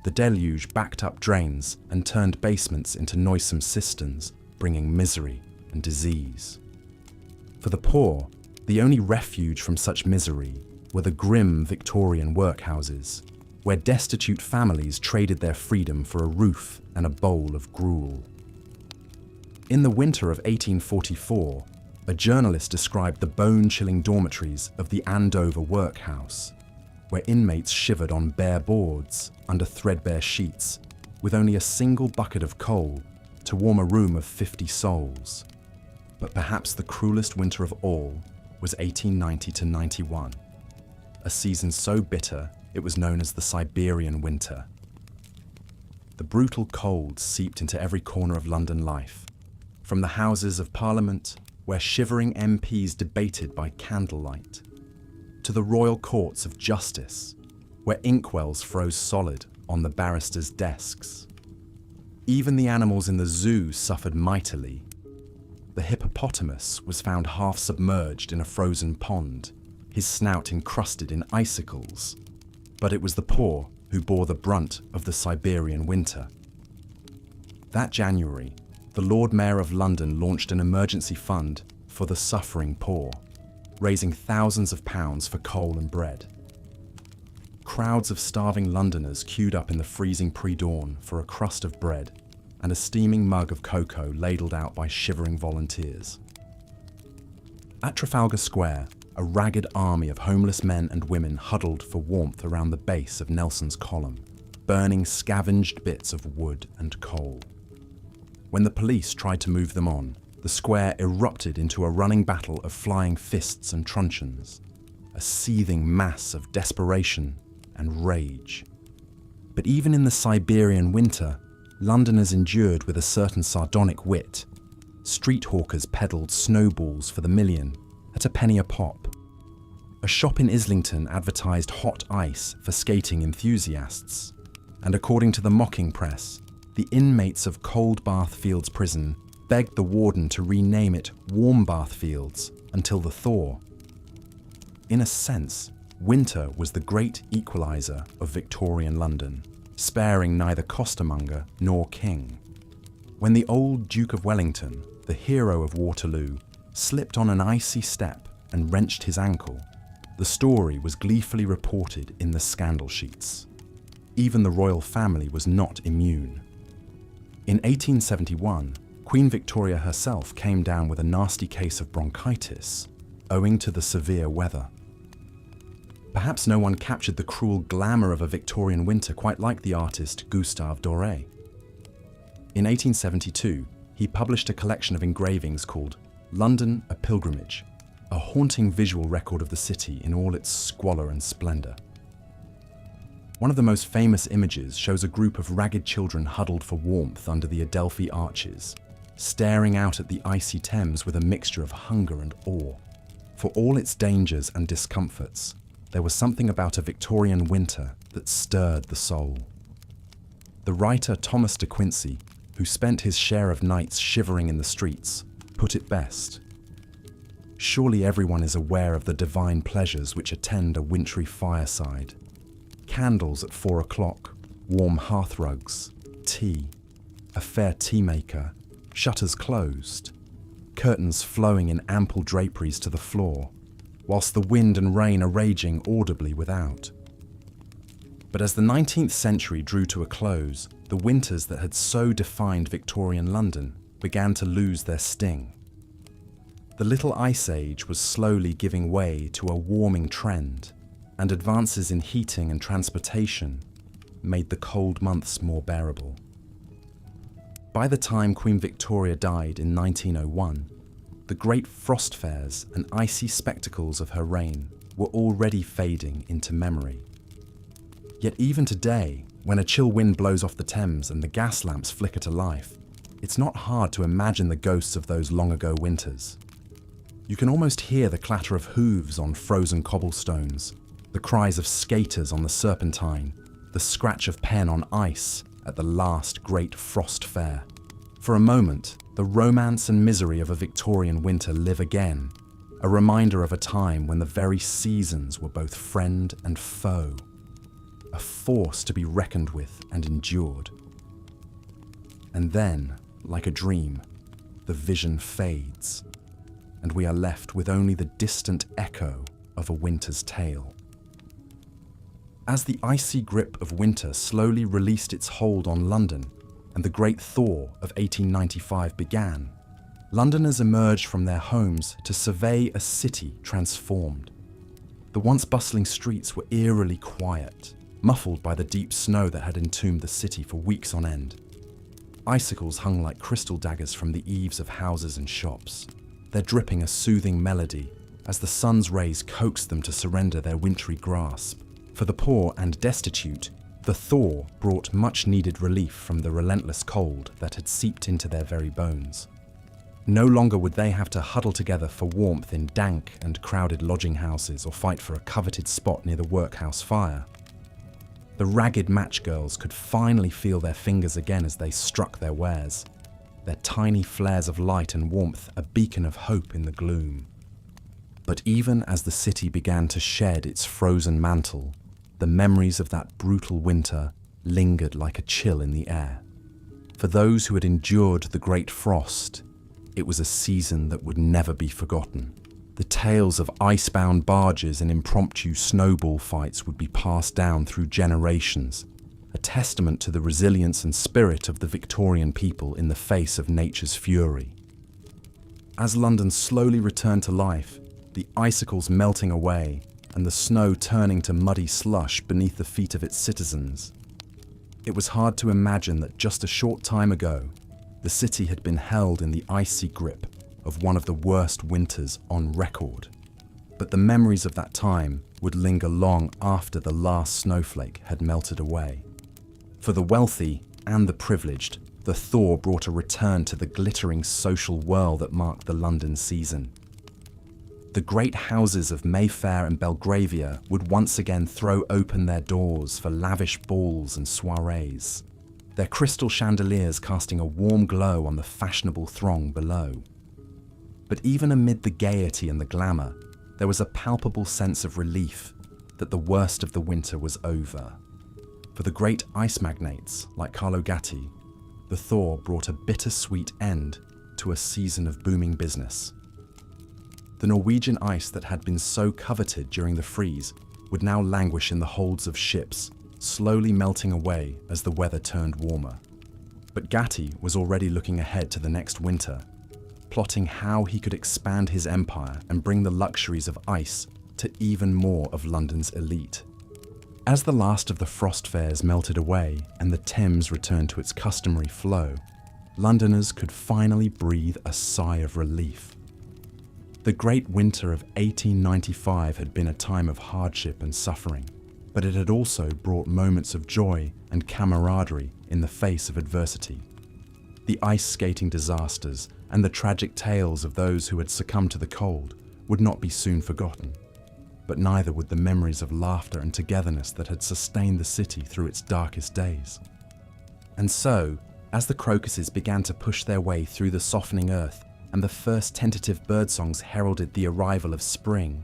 The deluge backed up drains and turned basements into noisome cisterns, bringing misery and disease. For the poor, the only refuge from such misery were the grim Victorian workhouses, where destitute families traded their freedom for a roof and a bowl of gruel. In the winter of 1844, a journalist described the bone-chilling dormitories of the Andover workhouse, where inmates shivered on bare boards under threadbare sheets, with only a single bucket of coal to warm a room of 50 souls. But perhaps the cruelest winter of all was 1890 to 91, a season so bitter it was known as the Siberian Winter. The brutal cold seeped into every corner of London life, from the Houses of Parliament, where shivering MPs debated by candlelight, to the royal courts of justice, where inkwells froze solid on the barristers' desks. Even the animals in the zoo suffered mightily. The hippopotamus was found half submerged in a frozen pond, his snout encrusted in icicles. But it was the poor who bore the brunt of the Siberian winter. That January, the Lord Mayor of London launched an emergency fund for the suffering poor, raising thousands of pounds for coal and bread. Crowds of starving Londoners queued up in the freezing pre-dawn for a crust of bread and a steaming mug of cocoa ladled out by shivering volunteers. At Trafalgar Square, a ragged army of homeless men and women huddled for warmth around the base of Nelson's column, burning scavenged bits of wood and coal. When the police tried to move them on, the square erupted into a running battle of flying fists and truncheons, a seething mass of desperation and rage. But even in the Siberian winter, Londoners endured with a certain sardonic wit. Street hawkers peddled snowballs for the million at a penny a pop. A shop in Islington advertised hot ice for skating enthusiasts, and according to the mocking press, the inmates of Cold Bath Fields Prison begged the warden to rename it Warm Bath Fields until the thaw. In a sense, winter was the great equaliser of Victorian London, sparing neither costermonger nor king. When the old Duke of Wellington, the hero of Waterloo, slipped on an icy step and wrenched his ankle, the story was gleefully reported in the scandal sheets. even the royal family was not immune. In 1871, Queen Victoria herself came down with a nasty case of bronchitis, owing to the severe weather. Perhaps no one captured the cruel glamour of a Victorian winter quite like the artist Gustave Doré. In 1872, he published a collection of engravings called London, a Pilgrimage, a haunting visual record of the city in all its squalor and splendor. One of the most famous images shows a group of ragged children huddled for warmth under the Adelphi arches, staring out at the icy Thames with a mixture of hunger and awe. For all its dangers and discomforts, there was something about a Victorian winter that stirred the soul. The writer Thomas de Quincey, who spent his share of nights shivering in the streets, put it best. Surely everyone is aware of the divine pleasures which attend a wintry fireside. Candles at 4 o'clock, warm hearthrugs, tea, a fair tea maker, shutters closed, curtains flowing in ample draperies to the floor, whilst the wind and rain are raging audibly without. But as the 19th century drew to a close, the winters that had so defined Victorian London began to lose their sting. The Little Ice Age was slowly giving way to a warming trend, and advances in heating and transportation made the cold months more bearable. By the time Queen Victoria died in 1901, the great frost fairs and icy spectacles of her reign were already fading into memory. Yet even today, when a chill wind blows off the Thames and the gas lamps flicker to life, it's not hard to imagine the ghosts of those long-ago winters. You can almost hear the clatter of hooves on frozen cobblestones, the cries of skaters on the Serpentine, the scratch of pen on ice at the last great frost fair. For a moment, the romance and misery of a Victorian winter live again, a reminder of a time when the very seasons were both friend and foe, a force to be reckoned with and endured. And then, like a dream, the vision fades, and we are left with only the distant echo of a winter's tale. As the icy grip of winter slowly released its hold on London, and the Great Thaw of 1895 began, Londoners emerged from their homes to survey a city transformed. The once bustling streets were eerily quiet, muffled by the deep snow that had entombed the city for weeks on end. Icicles hung like crystal daggers from the eaves of houses and shops, their dripping a soothing melody as the sun's rays coaxed them to surrender their wintry grasp. For the poor and destitute, the thaw brought much-needed relief from the relentless cold that had seeped into their very bones. No longer would they have to huddle together for warmth in dank and crowded lodging houses or fight for a coveted spot near the workhouse fire. The ragged match girls could finally feel their fingers again as they struck their wares, their tiny flares of light and warmth a beacon of hope in the gloom. But even as the city began to shed its frozen mantle, the memories of that brutal winter lingered like a chill in the air. For those who had endured the great frost, it was a season that would never be forgotten. The tales of icebound barges and impromptu snowball fights would be passed down through generations, a testament to the resilience and spirit of the Victorian people in the face of nature's fury. As London slowly returned to life, the icicles melting away and the snow turning to muddy slush beneath the feet of its citizens, it was hard to imagine that just a short time ago, the city had been held in the icy grip of one of the worst winters on record. But the memories of that time would linger long after the last snowflake had melted away. For the wealthy and the privileged, the thaw brought a return to the glittering social whirl that marked the London season. The great houses of Mayfair and Belgravia would once again throw open their doors for lavish balls and soirees, their crystal chandeliers casting a warm glow on the fashionable throng below. But even amid the gaiety and the glamour, there was a palpable sense of relief that the worst of the winter was over. For the great ice magnates like Carlo Gatti, the thaw brought a bittersweet end to a season of booming business. The Norwegian ice that had been so coveted during the freeze would now languish in the holds of ships, slowly melting away as the weather turned warmer. But Gatti was already looking ahead to the next winter, plotting how he could expand his empire and bring the luxuries of ice to even more of London's elite. As the last of the frost fairs melted away and the Thames returned to its customary flow, Londoners could finally breathe a sigh of relief. The great winter of 1895 had been a time of hardship and suffering, but it had also brought moments of joy and camaraderie in the face of adversity. The ice skating disasters and the tragic tales of those who had succumbed to the cold would not be soon forgotten, but neither would the memories of laughter and togetherness that had sustained the city through its darkest days. And so, as the crocuses began to push their way through the softening earth and the first tentative birdsongs heralded the arrival of spring,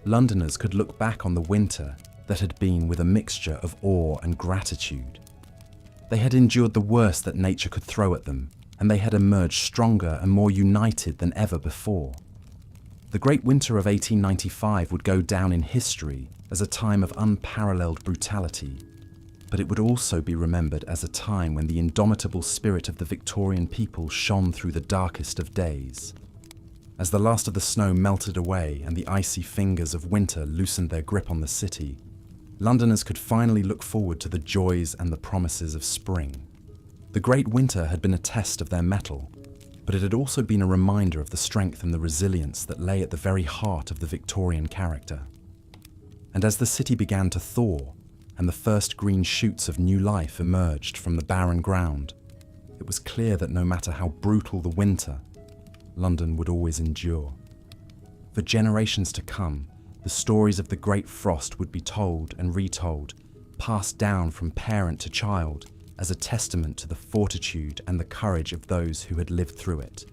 Londoners could look back on the winter that had been with a mixture of awe and gratitude. They had endured the worst that nature could throw at them, and they had emerged stronger and more united than ever before. The Great Winter of 1895 would go down in history as a time of unparalleled brutality, but it would also be remembered as a time when the indomitable spirit of the Victorian people shone through the darkest of days. As the last of the snow melted away and the icy fingers of winter loosened their grip on the city, Londoners could finally look forward to the joys and the promises of spring. The Great Winter had been a test of their mettle, but it had also been a reminder of the strength and the resilience that lay at the very heart of the Victorian character. And as the city began to thaw, and the first green shoots of new life emerged from the barren ground, it was clear that no matter how brutal the winter, London would always endure. For generations to come, the stories of the Great Frost would be told and retold, passed down from parent to child, as a testament to the fortitude and the courage of those who had lived through it.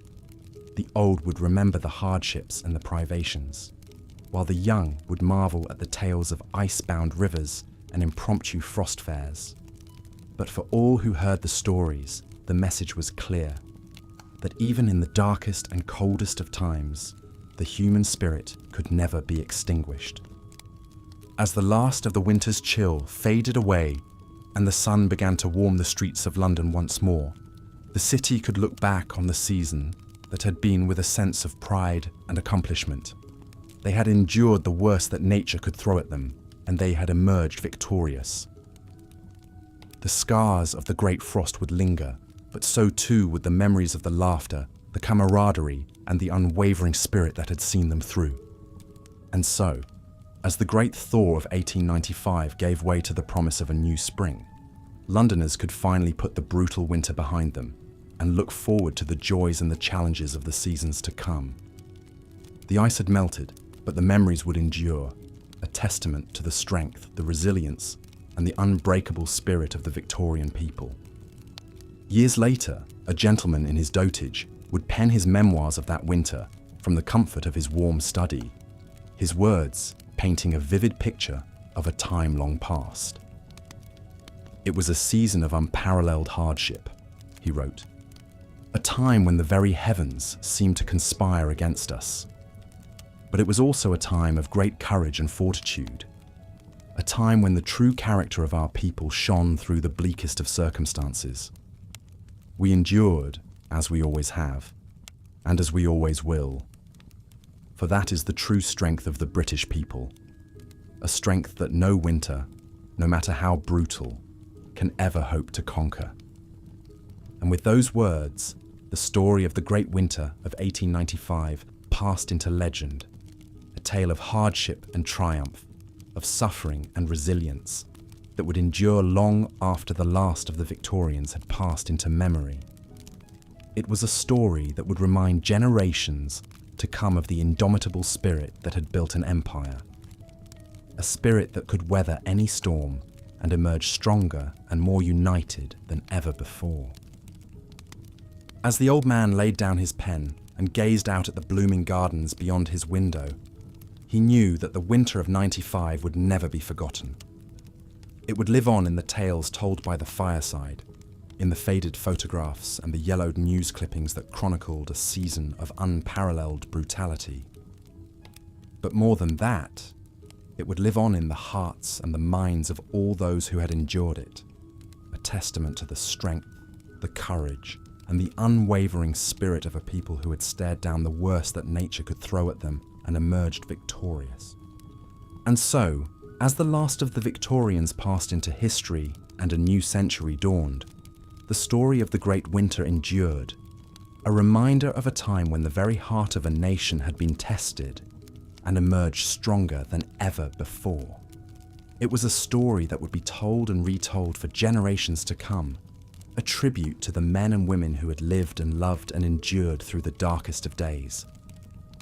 The old would remember the hardships and the privations, while the young would marvel at the tales of ice-bound rivers and impromptu frost fairs. But for all who heard the stories, the message was clear, that even in the darkest and coldest of times, the human spirit could never be extinguished. As the last of the winter's chill faded away and the sun began to warm the streets of London once more, the city could look back on the season that had been with a sense of pride and accomplishment. They had endured the worst that nature could throw at them, and they had emerged victorious. The scars of the Great Frost would linger, but so too would the memories of the laughter, the camaraderie, and the unwavering spirit that had seen them through. And so, as the great thaw of 1895 gave way to the promise of a new spring, Londoners could finally put the brutal winter behind them and look forward to the joys and the challenges of the seasons to come. The ice had melted, but the memories would endure, a testament to the strength, the resilience, and the unbreakable spirit of the Victorian people. Years later, a gentleman in his dotage would pen his memoirs of that winter from the comfort of his warm study, his words painting a vivid picture of a time long past. "It was a season of unparalleled hardship," he wrote, "a time when the very heavens seemed to conspire against us. But it was also a time of great courage and fortitude, a time when the true character of our people shone through the bleakest of circumstances. We endured, as we always have, and as we always will. For that is the true strength of the British people, a strength that no winter, no matter how brutal, can ever hope to conquer." And with those words, the story of the Great Winter of 1895 passed into legend, a tale of hardship and triumph, of suffering and resilience, that would endure long after the last of the Victorians had passed into memory. It was a story that would remind generations to come of the indomitable spirit that had built an empire, a spirit that could weather any storm and emerge stronger and more united than ever before. As the old man laid down his pen and gazed out at the blooming gardens beyond his window, he knew that the winter of '95 would never be forgotten. It would live on in the tales told by the fireside, in the faded photographs and the yellowed news clippings that chronicled a season of unparalleled brutality. But more than that, it would live on in the hearts and the minds of all those who had endured it, a testament to the strength, the courage, and the unwavering spirit of a people who had stared down the worst that nature could throw at them and emerged victorious. And so, as the last of the Victorians passed into history and a new century dawned, the story of the Great Winter endured, a reminder of a time when the very heart of a nation had been tested and emerged stronger than ever before. It was a story that would be told and retold for generations to come, a tribute to the men and women who had lived and loved and endured through the darkest of days.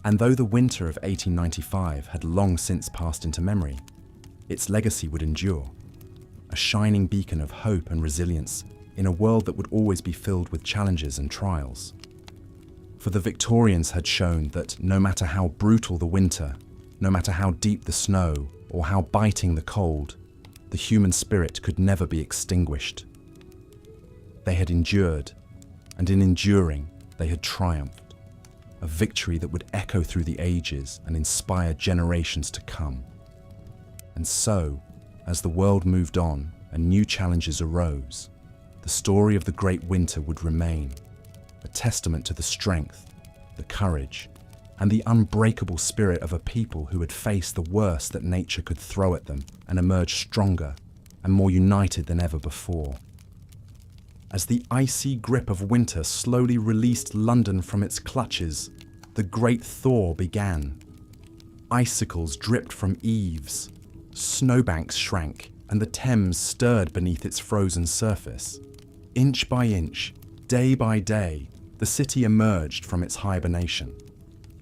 And though the winter of 1895 had long since passed into memory, its legacy would endure, a shining beacon of hope and resilience in a world that would always be filled with challenges and trials. For the Victorians had shown that no matter how brutal the winter, no matter how deep the snow, or how biting the cold, the human spirit could never be extinguished. They had endured, and in enduring, they had triumphed, a victory that would echo through the ages and inspire generations to come. And so, as the world moved on and new challenges arose, the story of the Great Winter would remain, a testament to the strength, the courage, and the unbreakable spirit of a people who had faced the worst that nature could throw at them and emerged stronger and more united than ever before. As the icy grip of winter slowly released London from its clutches, the great thaw began. Icicles dripped from eaves, snowbanks shrank, and the Thames stirred beneath its frozen surface. Inch by inch, day by day, the city emerged from its hibernation.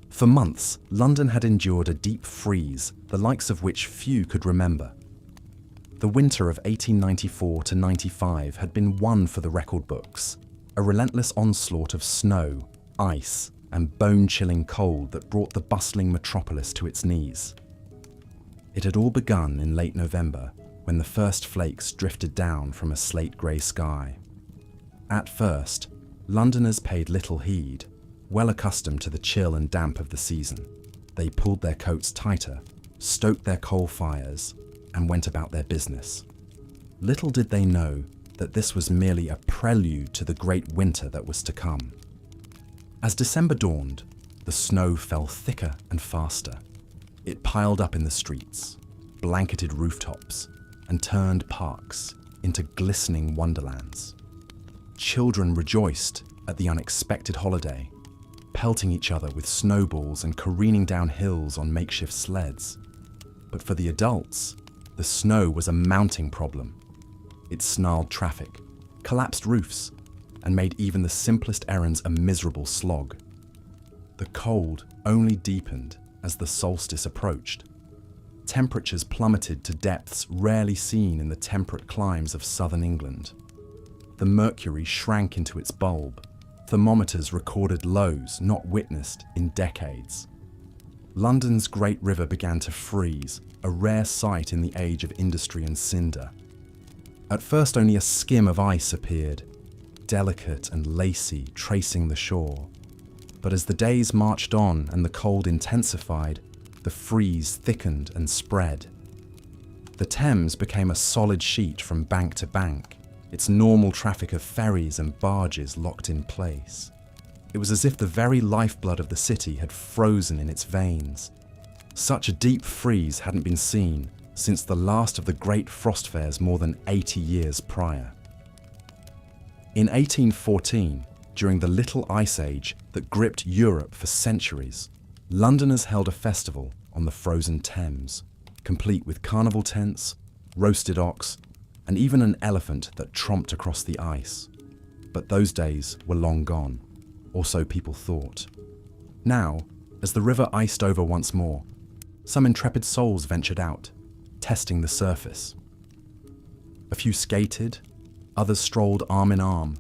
For months, London had endured a deep freeze, the likes of which few could remember. The winter of 1894 to 95 had been one for the record books, a relentless onslaught of snow, ice, and bone-chilling cold that brought the bustling metropolis to its knees. It had all begun in late November, when the first flakes drifted down from a slate-grey sky. At first, Londoners paid little heed, well accustomed to the chill and damp of the season. They pulled their coats tighter, stoked their coal fires, and went about their business. Little did they know that this was merely a prelude to the great winter that was to come. As December dawned, the snow fell thicker and faster. It piled up in the streets, blanketed rooftops, and turned parks into glistening wonderlands. Children rejoiced at the unexpected holiday, pelting each other with snowballs and careening down hills on makeshift sleds. But for the adults, the snow was a mounting problem. It snarled traffic, collapsed roofs, and made even the simplest errands a miserable slog. The cold only deepened as the solstice approached. Temperatures plummeted to depths rarely seen in the temperate climes of southern England. The mercury shrank into its bulb. Thermometers recorded lows not witnessed in decades. London's great river began to freeze, a rare sight in the age of industry and cinder. At first only a skim of ice appeared, delicate and lacy, tracing the shore. But as the days marched on and the cold intensified, the freeze thickened and spread. The Thames became a solid sheet from bank to bank, its normal traffic of ferries and barges locked in place. It was as if the very lifeblood of the city had frozen in its veins. Such a deep freeze hadn't been seen since the last of the great frost fairs more than 80 years prior. In 1814, during the Little Ice Age that gripped Europe for centuries, Londoners held a festival on the frozen Thames, complete with carnival tents, roasted ox, and even an elephant that tromped across the ice. But those days were long gone, or so people thought. Now, as the river iced over once more, some intrepid souls ventured out, testing the surface. A few skated, others strolled arm in arm,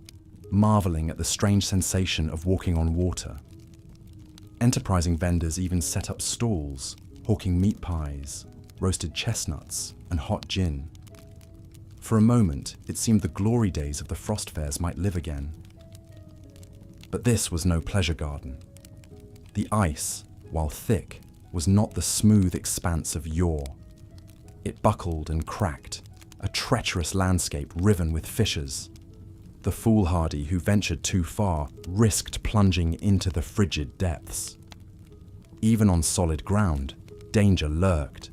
marveling at the strange sensation of walking on water. Enterprising vendors even set up stalls, hawking meat pies, roasted chestnuts, and hot gin. For a moment, it seemed the glory days of the frost fairs might live again. But this was no pleasure garden. The ice, while thick, was not the smooth expanse of yore. It buckled and cracked, a treacherous landscape riven with fissures. The foolhardy who ventured too far risked plunging into the frigid depths. Even on solid ground, danger lurked.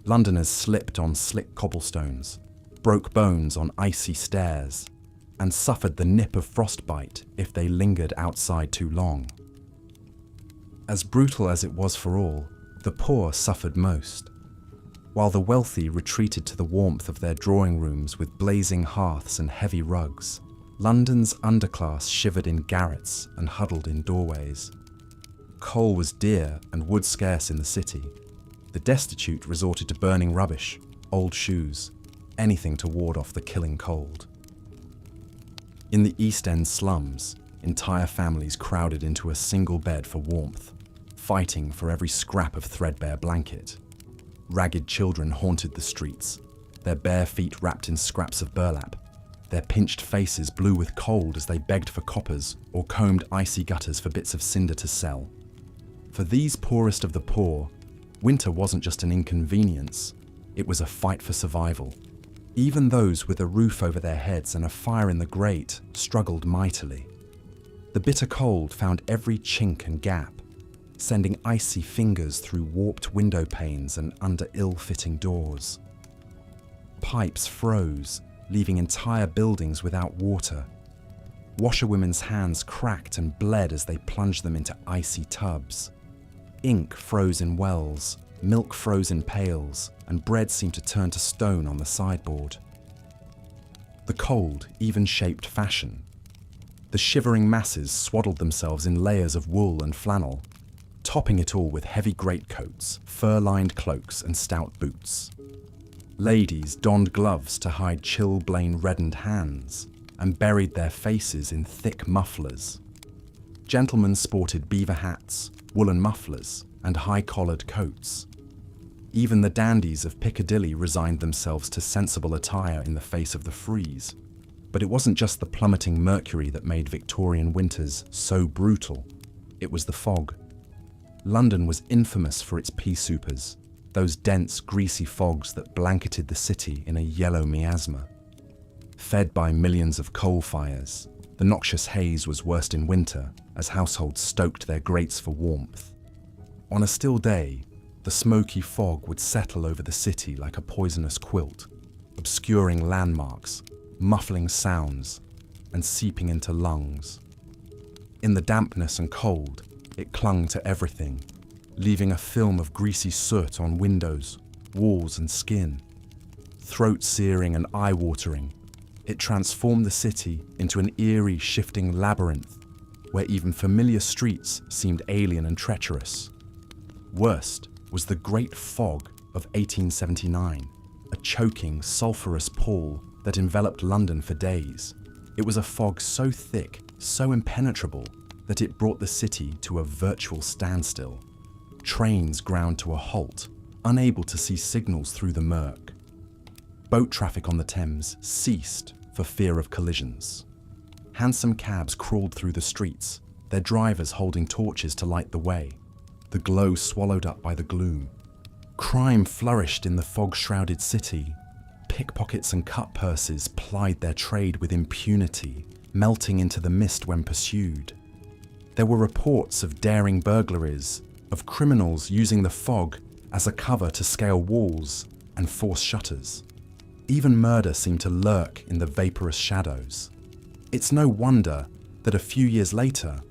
Londoners slipped on slick cobblestones, broke bones on icy stairs, and suffered the nip of frostbite if they lingered outside too long. As brutal as it was for all, the poor suffered most. While the wealthy retreated to the warmth of their drawing rooms with blazing hearths and heavy rugs, London's underclass shivered in garrets and huddled in doorways. Coal was dear and wood scarce in the city. The destitute resorted to burning rubbish, old shoes, anything to ward off the killing cold. In the East End slums, entire families crowded into a single bed for warmth, fighting for every scrap of threadbare blanket. Ragged children haunted the streets, their bare feet wrapped in scraps of burlap, their pinched faces blue with cold as they begged for coppers or combed icy gutters for bits of cinder to sell. For these poorest of the poor, winter wasn't just an inconvenience, it was a fight for survival. Even those with a roof over their heads and a fire in the grate struggled mightily. The bitter cold found every chink and gap, sending icy fingers through warped window panes and under ill-fitting doors. Pipes froze, leaving entire buildings without water. Washerwomen's hands cracked and bled as they plunged them into icy tubs. Ink froze in wells, milk froze in pails, and bread seemed to turn to stone on the sideboard. The cold even shaped fashion. The shivering masses swaddled themselves in layers of wool and flannel, topping it all with heavy greatcoats, fur-lined cloaks, and stout boots. Ladies donned gloves to hide chilblain-reddened hands and buried their faces in thick mufflers. Gentlemen sported beaver hats, woolen mufflers, and high-collared coats. Even the dandies of Piccadilly resigned themselves to sensible attire in the face of the freeze. But it wasn't just the plummeting mercury that made Victorian winters so brutal. It was the fog. London was infamous for its pea soupers, those dense, greasy fogs that blanketed the city in a yellow miasma. Fed by millions of coal fires, the noxious haze was worst in winter as households stoked their grates for warmth. On a still day, the smoky fog would settle over the city like a poisonous quilt, obscuring landmarks, muffling sounds, and seeping into lungs. In the dampness and cold, it clung to everything, leaving a film of greasy soot on windows, walls, and skin. Throat-searing and eye-watering, it transformed the city into an eerie, shifting labyrinth where even familiar streets seemed alien and treacherous. Worst was the Great Fog of 1879, a choking, sulphurous pall that enveloped London for days. It was a fog so thick, so impenetrable, that it brought the city to a virtual standstill. Trains ground to a halt, unable to see signals through the murk. Boat traffic on the Thames ceased for fear of collisions. Hansom cabs crawled through the streets, their drivers holding torches to light the way, the glow swallowed up by the gloom. Crime flourished in the fog-shrouded city. Pickpockets and cut purses plied their trade with impunity, melting into the mist when pursued. There were reports of daring burglaries, of criminals using the fog as a cover to scale walls and force shutters. Even murder seemed to lurk in the vaporous shadows. It's no wonder that a few years later,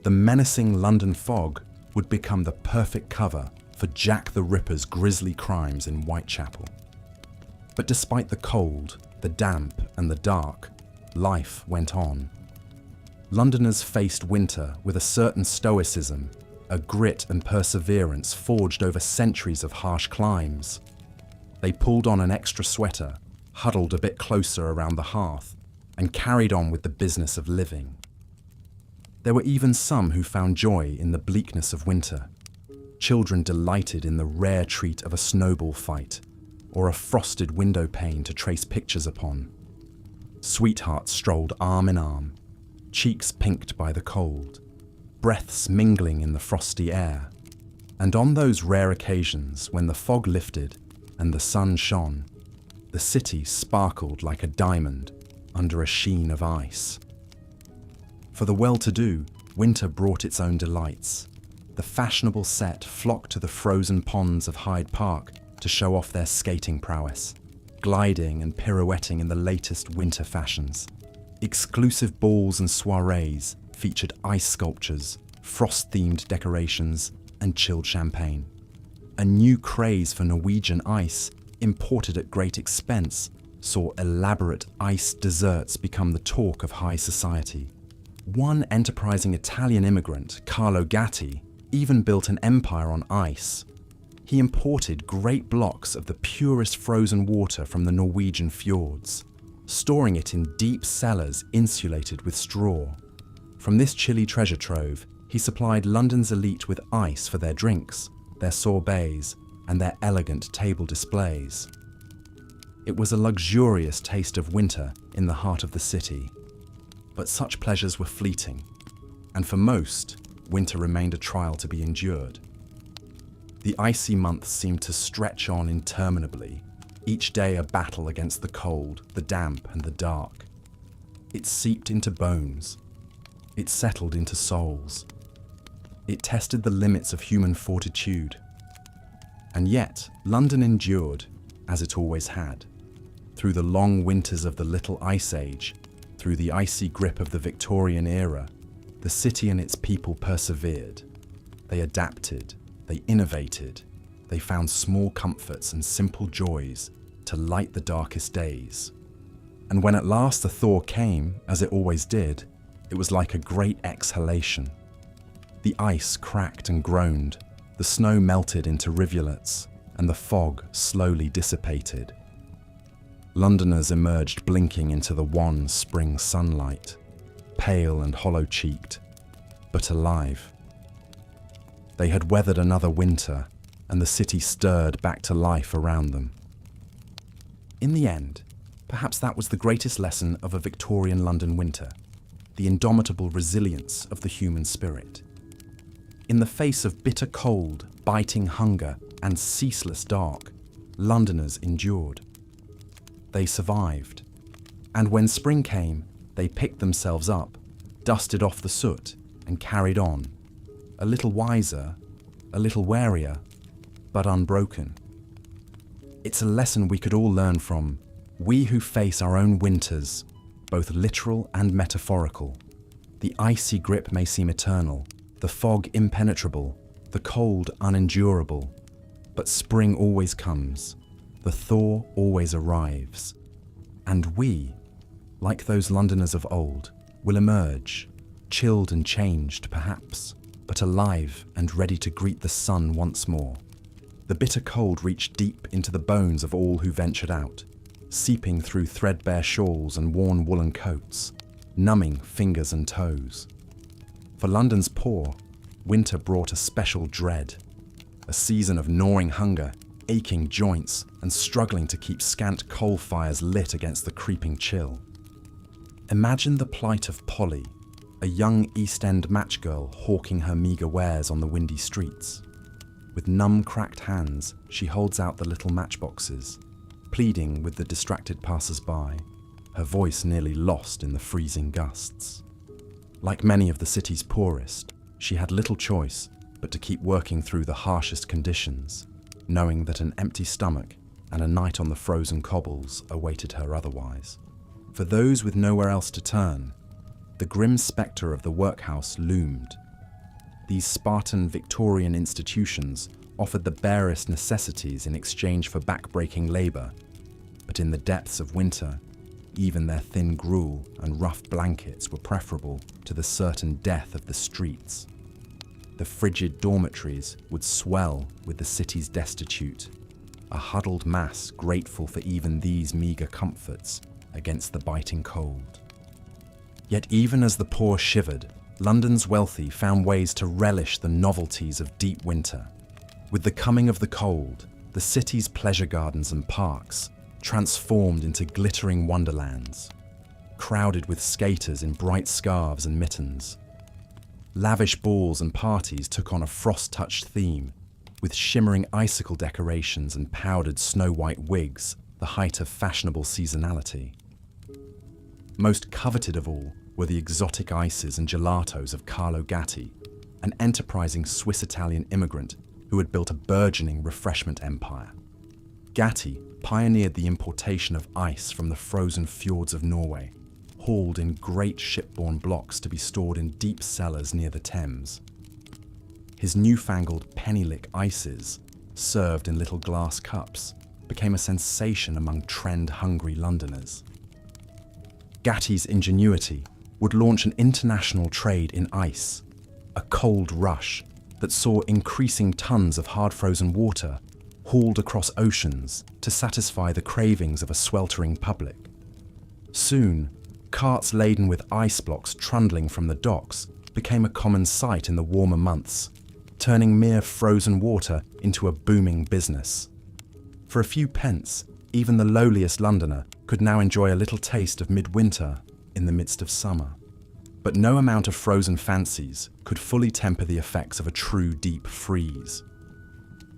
the menacing London fog would become the perfect cover for Jack the Ripper's grisly crimes in Whitechapel. But despite the cold, the damp, and the dark, life went on. Londoners faced winter with a certain stoicism, a grit and perseverance forged over centuries of harsh climes. They pulled on an extra sweater, huddled a bit closer around the hearth, and carried on with the business of living. There were even some who found joy in the bleakness of winter. Children delighted in the rare treat of a snowball fight, or a frosted window pane to trace pictures upon. Sweethearts strolled arm in arm, cheeks pinked by the cold, breaths mingling in the frosty air. And on those rare occasions when the fog lifted and the sun shone, the city sparkled like a diamond under a sheen of ice. For the well-to-do, winter brought its own delights. The fashionable set flocked to the frozen ponds of Hyde Park to show off their skating prowess, gliding and pirouetting in the latest winter fashions. Exclusive balls and soirees featured ice sculptures, frost-themed decorations, and chilled champagne. A new craze for Norwegian ice, imported at great expense, saw elaborate ice desserts become the talk of high society. One enterprising Italian immigrant, Carlo Gatti, even built an empire on ice. He imported great blocks of the purest frozen water from the Norwegian fjords, storing it in deep cellars insulated with straw. From this chilly treasure trove, he supplied London's elite with ice for their drinks, their sorbets, and their elegant table displays. It was a luxurious taste of winter in the heart of the city. But such pleasures were fleeting, and for most, winter remained a trial to be endured. The icy months seemed to stretch on interminably, each day a battle against the cold, the damp, and the dark. It seeped into bones. It settled into souls. It tested the limits of human fortitude. And yet, London endured, as it always had, through the long winters of the Little Ice Age. Through the icy grip of the Victorian era, the city and its people persevered. They adapted, they innovated, they found small comforts and simple joys to light the darkest days. And when at last the thaw came, as it always did, it was like a great exhalation. The ice cracked and groaned, the snow melted into rivulets, and the fog slowly dissipated. Londoners emerged blinking into the wan spring sunlight, pale and hollow-cheeked, but alive. They had weathered another winter, and the city stirred back to life around them. In the end, perhaps that was the greatest lesson of a Victorian London winter, the indomitable resilience of the human spirit. In the face of bitter cold, biting hunger, and ceaseless dark, Londoners endured. They survived, and when spring came, they picked themselves up, dusted off the soot, and carried on, a little wiser, a little warier, but unbroken. It's a lesson we could all learn from, we who face our own winters, both literal and metaphorical. The icy grip may seem eternal, the fog impenetrable, the cold unendurable, but spring always comes. The thaw always arrives, and we, like those Londoners of old, will emerge, chilled and changed perhaps, but alive and ready to greet the sun once more. The bitter cold reached deep into the bones of all who ventured out, seeping through threadbare shawls and worn woolen coats, numbing fingers and toes. For London's poor, winter brought a special dread, a season of gnawing hunger, aching joints, and struggling to keep scant coal fires lit against the creeping chill. Imagine the plight of Polly, a young East End matchgirl hawking her meagre wares on the windy streets. With numb, cracked hands, she holds out the little matchboxes, pleading with the distracted passers-by, her voice nearly lost in the freezing gusts. Like many of the city's poorest, she had little choice but to keep working through the harshest conditions, knowing that an empty stomach and a night on the frozen cobbles awaited her otherwise. For those with nowhere else to turn, the grim spectre of the workhouse loomed. These Spartan Victorian institutions offered the barest necessities in exchange for back-breaking labour, but in the depths of winter, even their thin gruel and rough blankets were preferable to the certain death of the streets. The frigid dormitories would swell with the city's destitute, a huddled mass grateful for even these meagre comforts against the biting cold. Yet even as the poor shivered, London's wealthy found ways to relish the novelties of deep winter. With the coming of the cold, the city's pleasure gardens and parks transformed into glittering wonderlands, crowded with skaters in bright scarves and mittens. Lavish balls and parties took on a frost-touched theme, with shimmering icicle decorations and powdered snow-white wigs, the height of fashionable seasonality. Most coveted of all were the exotic ices and gelatos of Carlo Gatti, an enterprising Swiss-Italian immigrant who had built a burgeoning refreshment empire. Gatti pioneered the importation of ice from the frozen fjords of Norway, hauled in great shipborne blocks to be stored in deep cellars near the Thames. His newfangled penny-lick ices, served in little glass cups, became a sensation among trend-hungry Londoners. Gatti's ingenuity would launch an international trade in ice, a cold rush that saw increasing tons of hard-frozen water hauled across oceans to satisfy the cravings of a sweltering public. Soon, carts laden with ice blocks trundling from the docks became a common sight in the warmer months, turning mere frozen water into a booming business. For a few pence, even the lowliest Londoner could now enjoy a little taste of midwinter in the midst of summer. But no amount of frozen fancies could fully temper the effects of a true deep freeze.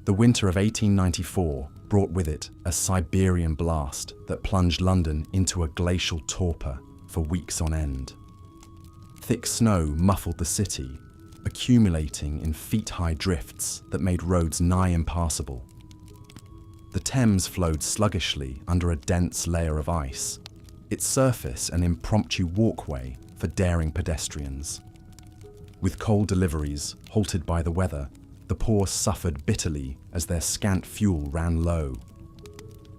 The winter of 1894 brought with it a Siberian blast that plunged London into a glacial torpor for weeks on end. Thick snow muffled the city, accumulating in feet-high drifts that made roads nigh impassable. The Thames flowed sluggishly under a dense layer of ice, its surface an impromptu walkway for daring pedestrians. With coal deliveries halted by the weather, the poor suffered bitterly as their scant fuel ran low.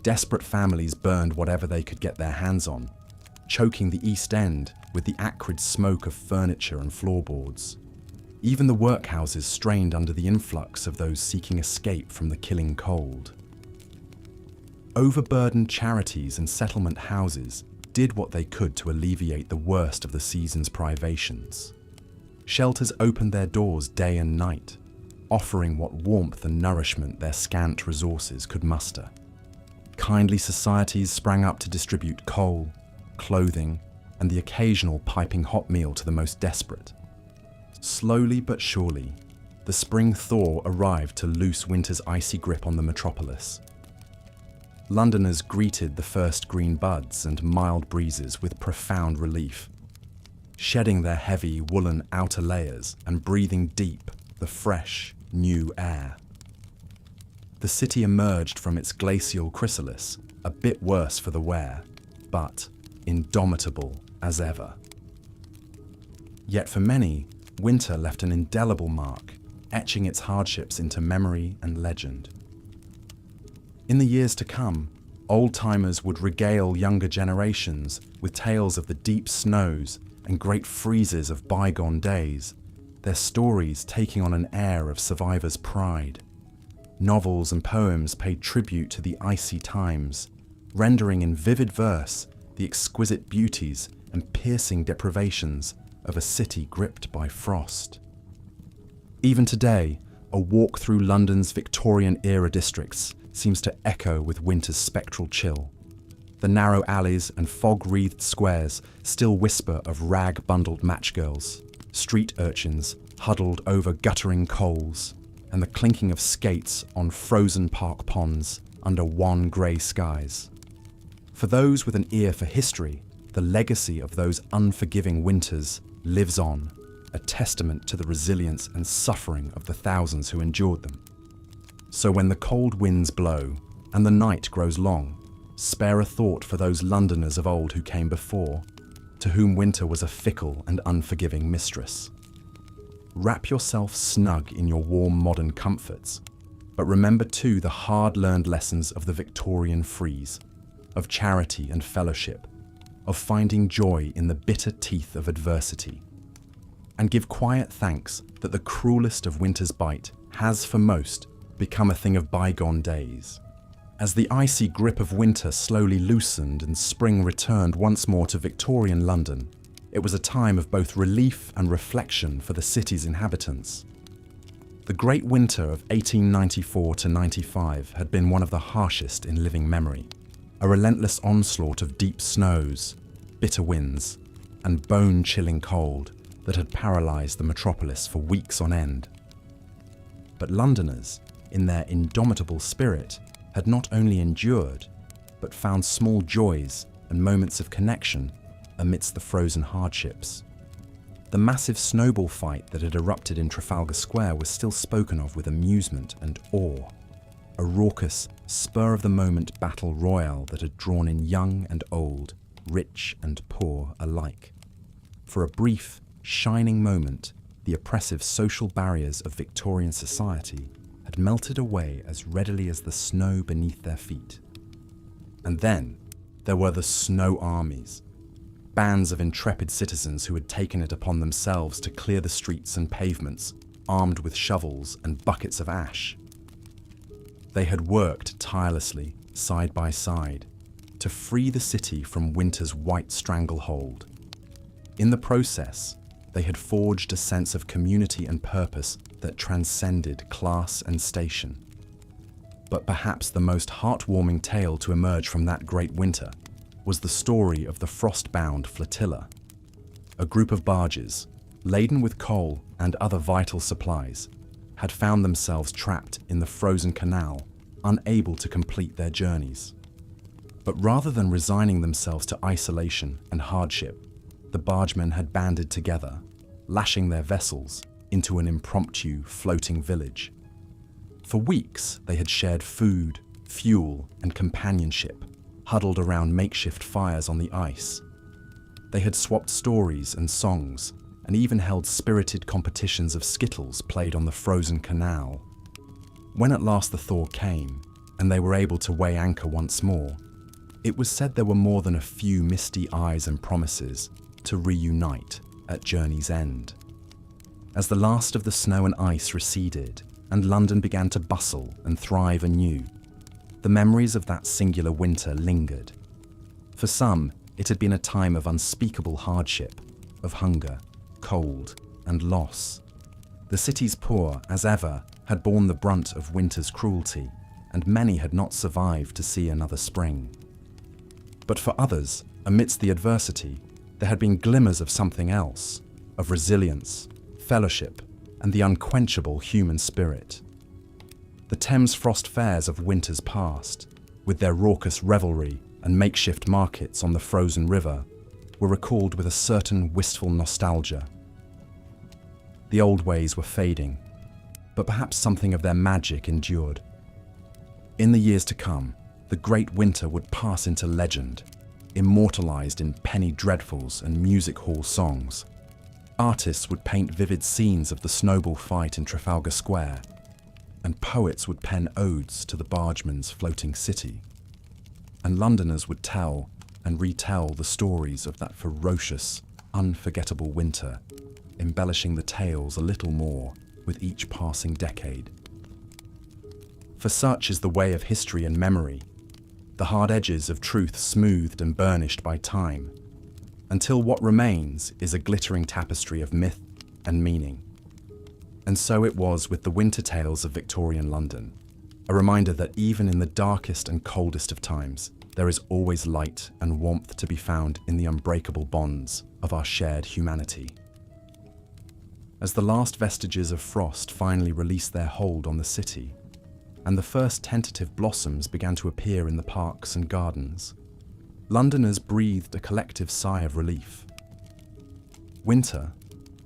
Desperate families burned whatever they could get their hands on, choking the East End with the acrid smoke of furniture and floorboards. Even the workhouses strained under the influx of those seeking escape from the killing cold. Overburdened charities and settlement houses did what they could to alleviate the worst of the season's privations. Shelters opened their doors day and night, offering what warmth and nourishment their scant resources could muster. Kindly societies sprang up to distribute coal, clothing, and the occasional piping hot meal to the most desperate. Slowly but surely, the spring thaw arrived to loose winter's icy grip on the metropolis. Londoners greeted the first green buds and mild breezes with profound relief, shedding their heavy woolen outer layers and breathing deep the fresh, new air. The city emerged from its glacial chrysalis, a bit worse for the wear, but indomitable as ever. Yet for many, winter left an indelible mark, etching its hardships into memory and legend. In the years to come, old-timers would regale younger generations with tales of the deep snows and great freezes of bygone days, their stories taking on an air of survivor's pride. Novels and poems paid tribute to the icy times, rendering in vivid verse the exquisite beauties and piercing deprivations of a city gripped by frost. Even today, a walk through London's Victorian-era districts seems to echo with winter's spectral chill. The narrow alleys and fog-wreathed squares still whisper of rag-bundled matchgirls, street urchins huddled over guttering coals, and the clinking of skates on frozen park ponds under wan grey skies. For those with an ear for history, the legacy of those unforgiving winters lives on, a testament to the resilience and suffering of the thousands who endured them. So when the cold winds blow and the night grows long, spare a thought for those Londoners of old who came before, to whom winter was a fickle and unforgiving mistress. Wrap yourself snug in your warm modern comforts, but remember too the hard-learned lessons of the Victorian freeze, of charity and fellowship, of finding joy in the bitter teeth of adversity. And give quiet thanks that the cruelest of winter's bite has, for most, become a thing of bygone days. As the icy grip of winter slowly loosened and spring returned once more to Victorian London, it was a time of both relief and reflection for the city's inhabitants. The Great Winter of 1894 to 95 had been one of the harshest in living memory, a relentless onslaught of deep snows, bitter winds, and bone-chilling cold that had paralysed the metropolis for weeks on end. But Londoners, in their indomitable spirit, had not only endured, but found small joys and moments of connection amidst the frozen hardships. The massive snowball fight that had erupted in Trafalgar Square was still spoken of with amusement and awe, a raucous, spur-of-the-moment battle royale that had drawn in young and old, rich and poor alike. For a brief, shining moment, the oppressive social barriers of Victorian society had melted away as readily as the snow beneath their feet. And then there were the snow armies, bands of intrepid citizens who had taken it upon themselves to clear the streets and pavements, armed with shovels and buckets of ash. They had worked tirelessly, side by side, to free the city from winter's white stranglehold. In the process, they had forged a sense of community and purpose that transcended class and station. But perhaps the most heartwarming tale to emerge from that great winter was the story of the frost-bound flotilla, a group of barges, laden with coal and other vital supplies, had found themselves trapped in the frozen canal, unable to complete their journeys. But rather than resigning themselves to isolation and hardship, the bargemen had banded together, lashing their vessels into an impromptu floating village. For weeks, they had shared food, fuel, and companionship, huddled around makeshift fires on the ice. They had swapped stories and songs, and even held spirited competitions of skittles played on the frozen canal. When at last the thaw came, and they were able to weigh anchor once more, it was said there were more than a few misty eyes and promises to reunite at journey's end. As the last of the snow and ice receded, and London began to bustle and thrive anew, the memories of that singular winter lingered. For some, it had been a time of unspeakable hardship, of hunger, cold, and loss. The city's poor, as ever, had borne the brunt of winter's cruelty, and many had not survived to see another spring. But for others, amidst the adversity, there had been glimmers of something else, of resilience, fellowship, and the unquenchable human spirit. The Thames frost fairs of winters past, with their raucous revelry and makeshift markets on the frozen river, were recalled with a certain wistful nostalgia. The old ways were fading, but perhaps something of their magic endured. In the years to come, the great winter would pass into legend, immortalized in penny dreadfuls and music hall songs. Artists would paint vivid scenes of the snowball fight in Trafalgar Square, and poets would pen odes to the bargeman's floating city. And Londoners would tell and retell the stories of that ferocious, unforgettable winter, embellishing the tales a little more with each passing decade. For such is the way of history and memory, the hard edges of truth smoothed and burnished by time, until what remains is a glittering tapestry of myth and meaning. And so it was with the winter tales of Victorian London, a reminder that even in the darkest and coldest of times, there is always light and warmth to be found in the unbreakable bonds of our shared humanity. As the last vestiges of frost finally released their hold on the city, and the first tentative blossoms began to appear in the parks and gardens, Londoners breathed a collective sigh of relief. Winter,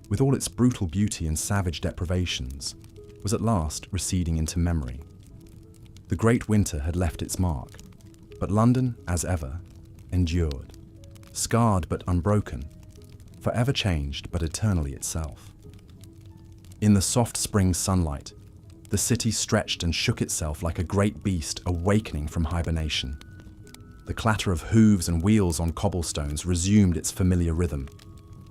with all its brutal beauty and savage deprivations, was at last receding into memory. The great winter had left its mark, but London, as ever, endured, scarred but unbroken, forever changed but eternally itself. In the soft spring sunlight, the city stretched and shook itself like a great beast awakening from hibernation. The clatter of hooves and wheels on cobblestones resumed its familiar rhythm,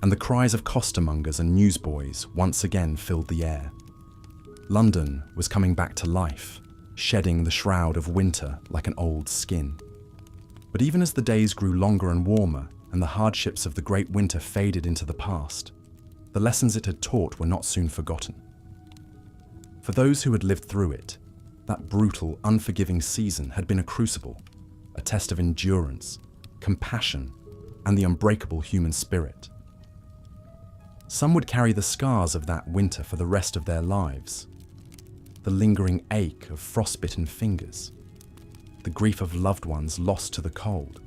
and the cries of costermongers and newsboys once again filled the air. London was coming back to life, shedding the shroud of winter like an old skin. But even as the days grew longer and warmer, and the hardships of the great winter faded into the past, the lessons it had taught were not soon forgotten. For those who had lived through it, that brutal, unforgiving season had been a crucible, a test of endurance, compassion, and the unbreakable human spirit. Some would carry the scars of that winter for the rest of their lives. the lingering ache of frostbitten fingers, the grief of loved ones lost to the cold.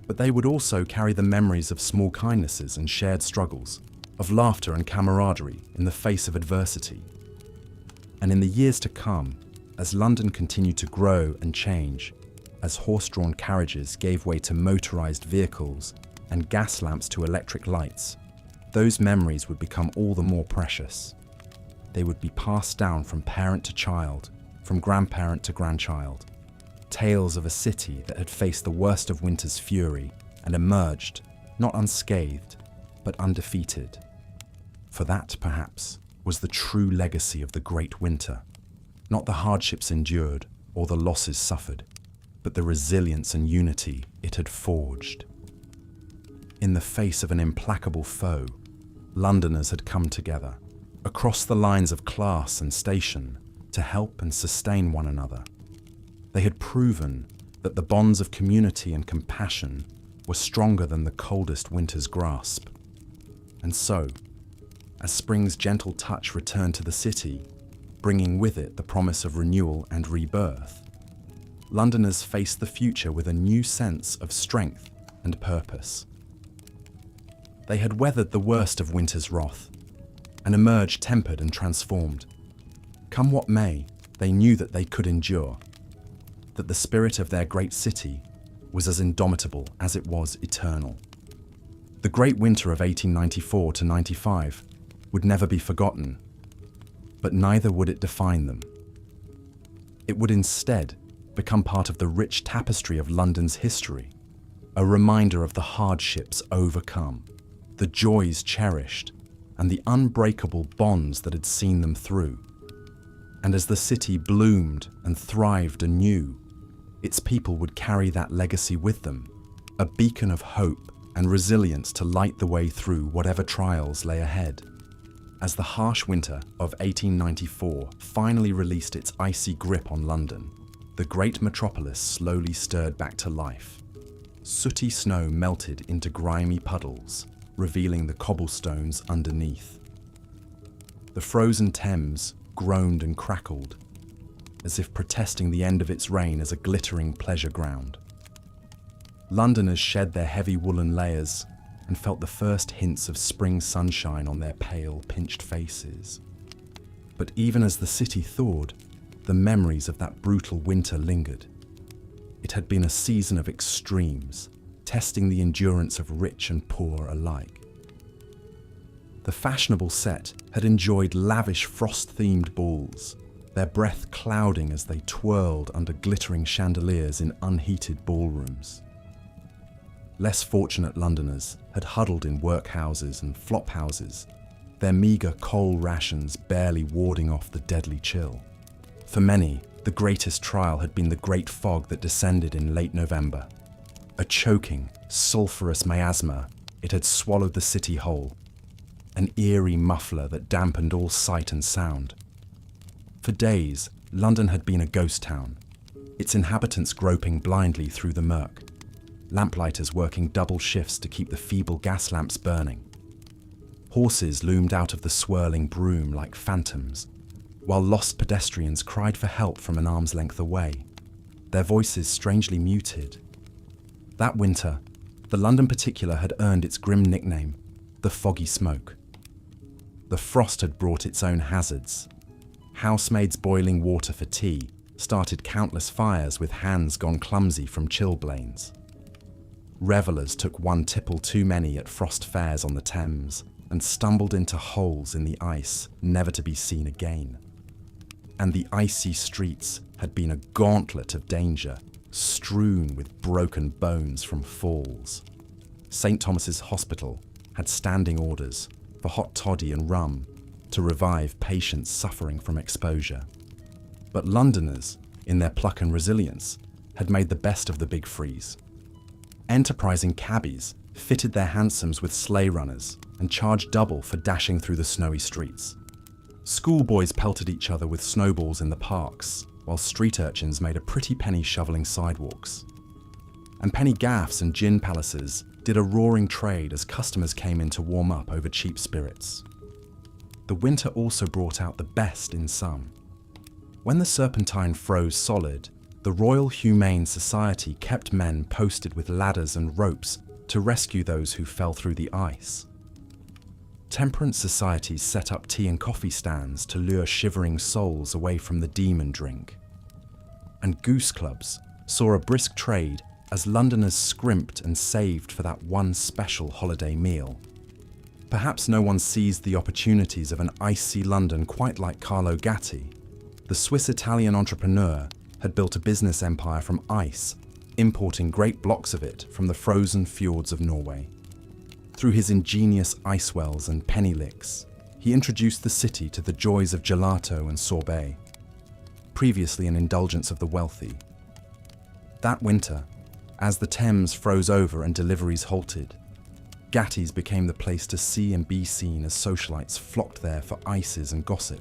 But they would also carry the memories of small kindnesses and shared struggles, of laughter and camaraderie in the face of adversity. And in the years to come, as London continued to grow and change, as horse-drawn carriages gave way to motorised vehicles and gas lamps to electric lights, those memories would become all the more precious. They would be passed down from parent to child, from grandparent to grandchild. Tales of a city that had faced the worst of winter's fury and emerged, not unscathed, but undefeated. For that, perhaps, was the true legacy of the Great Winter. Not the hardships endured or the losses suffered, but the resilience and unity it had forged. In the face of an implacable foe, Londoners had come together, across the lines of class and station, to help and sustain one another. They had proven that the bonds of community and compassion were stronger than the coldest winter's grasp. And so, as spring's gentle touch returned to the city, bringing with it the promise of renewal and rebirth, Londoners faced the future with a new sense of strength and purpose. They had weathered the worst of winter's wrath and emerged tempered and transformed. Come what may, they knew that they could endure, that the spirit of their great city was as indomitable as it was eternal. The great winter of 1894 to 95 would never be forgotten, but neither would it define them. It would instead become part of the rich tapestry of London's history, a reminder of the hardships overcome, the joys cherished, and the unbreakable bonds that had seen them through. And as the city bloomed and thrived anew, its people would carry that legacy with them, a beacon of hope and resilience to light the way through whatever trials lay ahead. As the harsh winter of 1894 finally released its icy grip on London, the great metropolis slowly stirred back to life. Sooty snow melted into grimy puddles, revealing the cobblestones underneath. The frozen Thames groaned and crackled, as if protesting the end of its reign as a glittering pleasure ground. Londoners shed their heavy woolen layers and felt the first hints of spring sunshine on their pale, pinched faces. But even as the city thawed, the memories of that brutal winter lingered. It had been a season of extremes, testing the endurance of rich and poor alike. The fashionable set had enjoyed lavish frost-themed balls, their breath clouding as they twirled under glittering chandeliers in unheated ballrooms. Less fortunate Londoners had huddled in workhouses and flophouses, their meagre coal rations barely warding off the deadly chill. For many, the greatest trial had been the great fog that descended in late November. A choking, sulphurous miasma, it had swallowed the city whole, an eerie muffler that dampened all sight and sound. For days, London had been a ghost town, its inhabitants groping blindly through the murk, lamplighters working double shifts to keep the feeble gas lamps burning. Horses loomed out of the swirling broom like phantoms, while lost pedestrians cried for help from an arm's length away, their voices strangely muted. That winter, the London particular had earned its grim nickname, the Foggy Smoke. The frost had brought its own hazards. Housemaids boiling water for tea started countless fires with hands gone clumsy from chilblains. Revellers took one tipple too many at frost fairs on the Thames and stumbled into holes in the ice never to be seen again. And the icy streets had been a gauntlet of danger, strewn with broken bones from falls. St. Thomas's Hospital had standing orders for hot toddy and rum to revive patients suffering from exposure. But Londoners, in their pluck and resilience, had made the best of the big freeze. Enterprising cabbies fitted their hansoms with sleigh runners and charged double for dashing through the snowy streets. Schoolboys pelted each other with snowballs in the parks, while street urchins made a pretty penny shoveling sidewalks. And penny gaffs and gin palaces did a roaring trade as customers came in to warm up over cheap spirits. The winter also brought out the best in some. When the Serpentine froze solid, the Royal Humane Society kept men posted with ladders and ropes to rescue those who fell through the ice. Temperance societies set up tea and coffee stands to lure shivering souls away from the demon drink. And goose clubs saw a brisk trade as Londoners scrimped and saved for that one special holiday meal. Perhaps no one seized the opportunities of an icy London quite like Carlo Gatti. The Swiss-Italian entrepreneur had built a business empire from ice, importing great blocks of it from the frozen fjords of Norway. Through his ingenious ice wells and penny licks, he introduced the city to the joys of gelato and sorbet, previously an indulgence of the wealthy. That winter, as the Thames froze over and deliveries halted, Gatti's became the place to see and be seen as socialites flocked there for ices and gossip.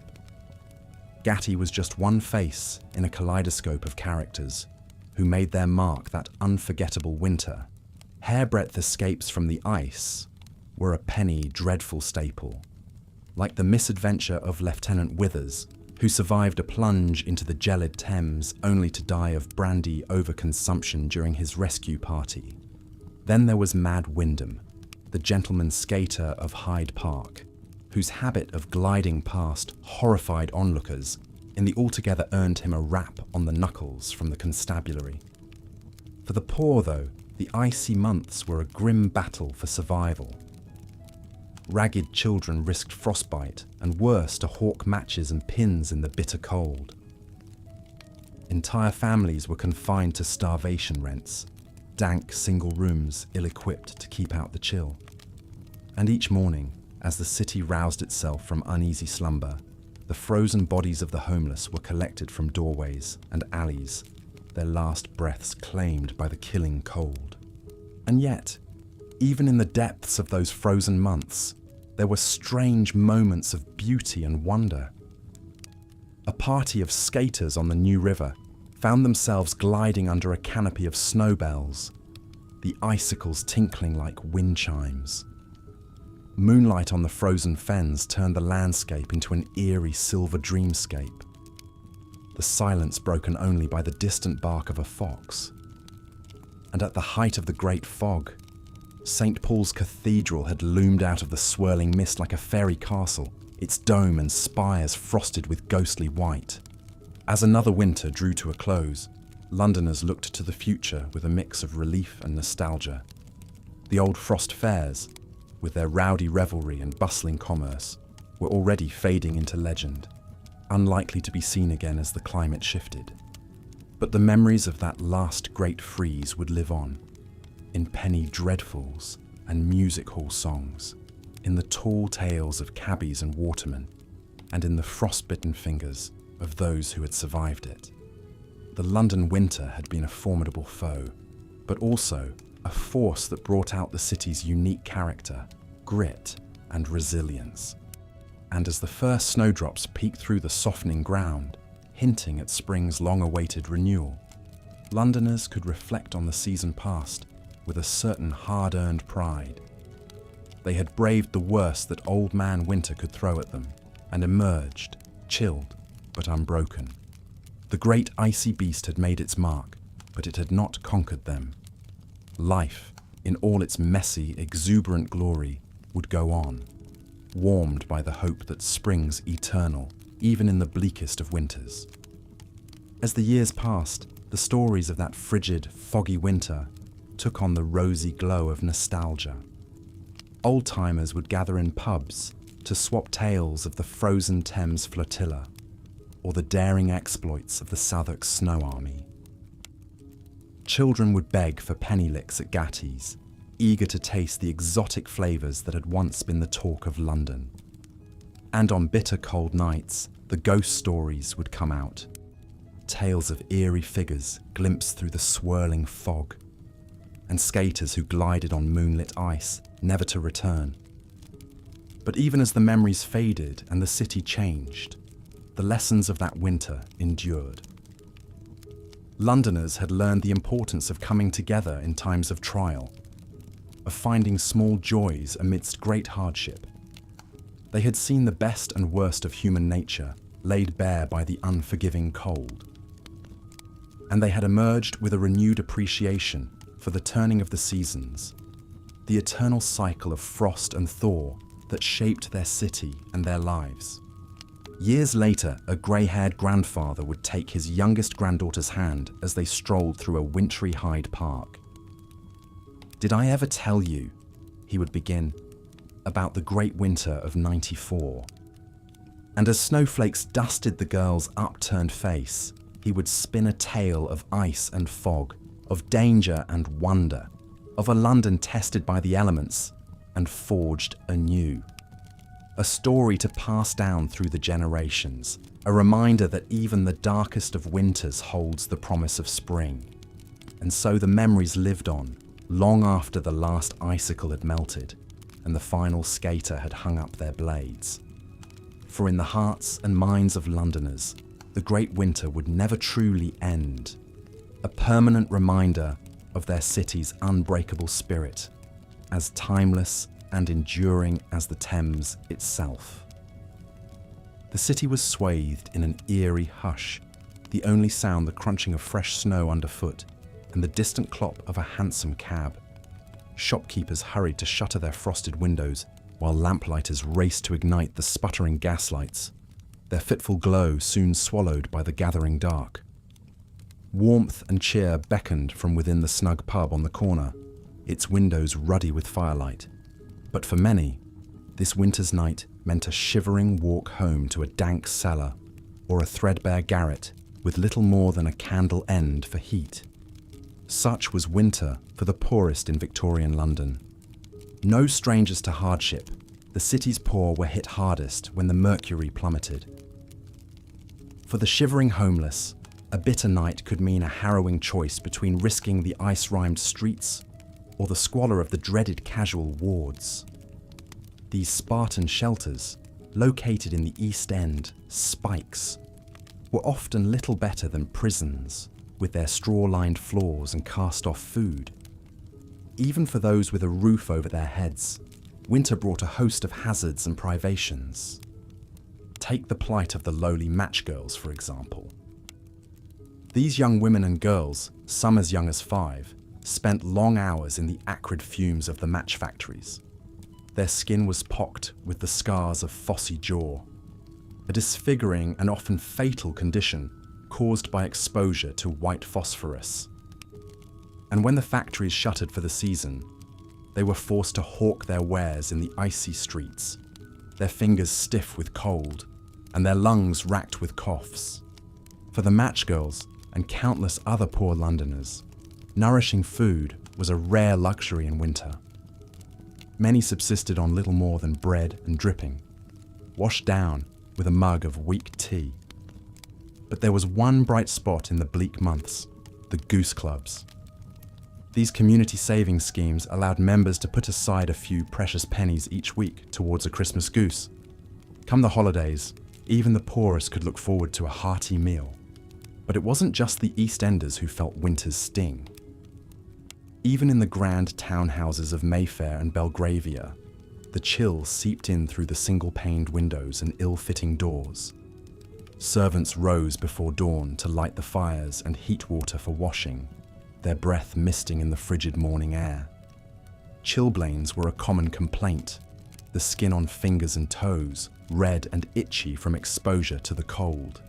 Gatti was just one face in a kaleidoscope of characters who made their mark that unforgettable winter. Hairbreadth escapes from the ice were a penny dreadful staple, like the misadventure of Lieutenant Withers, who survived a plunge into the gelid Thames only to die of brandy overconsumption during his rescue party. Then there was Mad Wyndham, the gentleman skater of Hyde Park, whose habit of gliding past horrified onlookers in the altogether earned him a rap on the knuckles from the constabulary. For the poor, though, the icy months were a grim battle for survival. Ragged children risked frostbite, and worse, to hawk matches and pins in the bitter cold. Entire families were confined to starvation rents, dank single rooms ill-equipped to keep out the chill. And each morning, as the city roused itself from uneasy slumber, the frozen bodies of the homeless were collected from doorways and alleys, their last breaths claimed by the killing cold. And yet, even in the depths of those frozen months, there were strange moments of beauty and wonder. A party of skaters on the New River found themselves gliding under a canopy of snowbells, the icicles tinkling like wind chimes. Moonlight on the frozen fens turned the landscape into an eerie silver dreamscape, the silence broken only by the distant bark of a fox. And at the height of the great fog, St. Paul's Cathedral had loomed out of the swirling mist like a fairy castle, its dome and spires frosted with ghostly white. As another winter drew to a close, Londoners looked to the future with a mix of relief and nostalgia. The old frost fairs, with their rowdy revelry and bustling commerce, were already fading into legend, unlikely to be seen again as the climate shifted. But the memories of that last great freeze would live on, in penny dreadfuls and music hall songs, in the tall tales of cabbies and watermen, and in the frostbitten fingers of those who had survived it. The London winter had been a formidable foe, but also a force that brought out the city's unique character, grit, and resilience. And as the first snowdrops peeked through the softening ground, hinting at spring's long-awaited renewal, Londoners could reflect on the season past with a certain hard-earned pride. They had braved the worst that Old Man Winter could throw at them, and emerged, chilled but unbroken. The great icy beast had made its mark, but it had not conquered them. Life, in all its messy, exuberant glory, would go on, warmed by the hope that spring's eternal, even in the bleakest of winters. As the years passed, the stories of that frigid, foggy winter took on the rosy glow of nostalgia. Old-timers would gather in pubs to swap tales of the frozen Thames flotilla, or the daring exploits of the Southwark Snow Army. Children would beg for penny licks at Gatti's, eager to taste the exotic flavours that had once been the talk of London. And on bitter cold nights, the ghost stories would come out, tales of eerie figures glimpsed through the swirling fog, and skaters who glided on moonlit ice, never to return. But even as the memories faded and the city changed, the lessons of that winter endured. Londoners had learned the importance of coming together in times of trial, of finding small joys amidst great hardship. They had seen the best and worst of human nature laid bare by the unforgiving cold. And they had emerged with a renewed appreciation for the turning of the seasons, the eternal cycle of frost and thaw that shaped their city and their lives. Years later, a grey-haired grandfather would take his youngest granddaughter's hand as they strolled through a wintry Hyde Park. "Did I ever tell you," he would begin, "about the great winter of '94? And as snowflakes dusted the girl's upturned face, he would spin a tale of ice and fog, of danger and wonder, of a London tested by the elements and forged anew. A story to pass down through the generations, a reminder that even the darkest of winters holds the promise of spring. And so the memories lived on, long after the last icicle had melted and the final skater had hung up their blades. For in the hearts and minds of Londoners, the great winter would never truly end, a permanent reminder of their city's unbreakable spirit, as timeless and enduring as the Thames itself." The city was swathed in an eerie hush, the only sound the crunching of fresh snow underfoot and the distant clop of a hansom cab. Shopkeepers hurried to shutter their frosted windows, while lamplighters raced to ignite the sputtering gaslights, their fitful glow soon swallowed by the gathering dark. Warmth and cheer beckoned from within the snug pub on the corner, its windows ruddy with firelight. But for many, this winter's night meant a shivering walk home to a dank cellar or a threadbare garret with little more than a candle end for heat. Such was winter for the poorest in Victorian London. No strangers to hardship, the city's poor were hit hardest when the mercury plummeted. For the shivering homeless, a bitter night could mean a harrowing choice between risking the ice-rimed streets or the squalor of the dreaded casual wards. These Spartan shelters, located in the East End, spikes, were often little better than prisons, with their straw-lined floors and cast-off food. Even for those with a roof over their heads, winter brought a host of hazards and privations. Take the plight of the lowly match girls, for example. These young women and girls, some as young as 5, spent long hours in the acrid fumes of the match factories. Their skin was pocked with the scars of phossy jaw, a disfiguring and often fatal condition caused by exposure to white phosphorus. And when the factories shuttered for the season, they were forced to hawk their wares in the icy streets, their fingers stiff with cold and their lungs racked with coughs. For the match girls and countless other poor Londoners, nourishing food was a rare luxury in winter. Many subsisted on little more than bread and dripping, washed down with a mug of weak tea. But there was one bright spot in the bleak months: the goose clubs. These community savings schemes allowed members to put aside a few precious pennies each week towards a Christmas goose. Come the holidays, even the poorest could look forward to a hearty meal. But it wasn't just the East Enders who felt winter's sting. Even in the grand townhouses of Mayfair and Belgravia, the chill seeped in through the single-paned windows and ill-fitting doors. Servants rose before dawn to light the fires and heat water for washing, their breath misting in the frigid morning air. Chilblains were a common complaint, the skin on fingers and toes, red and itchy from exposure to the cold.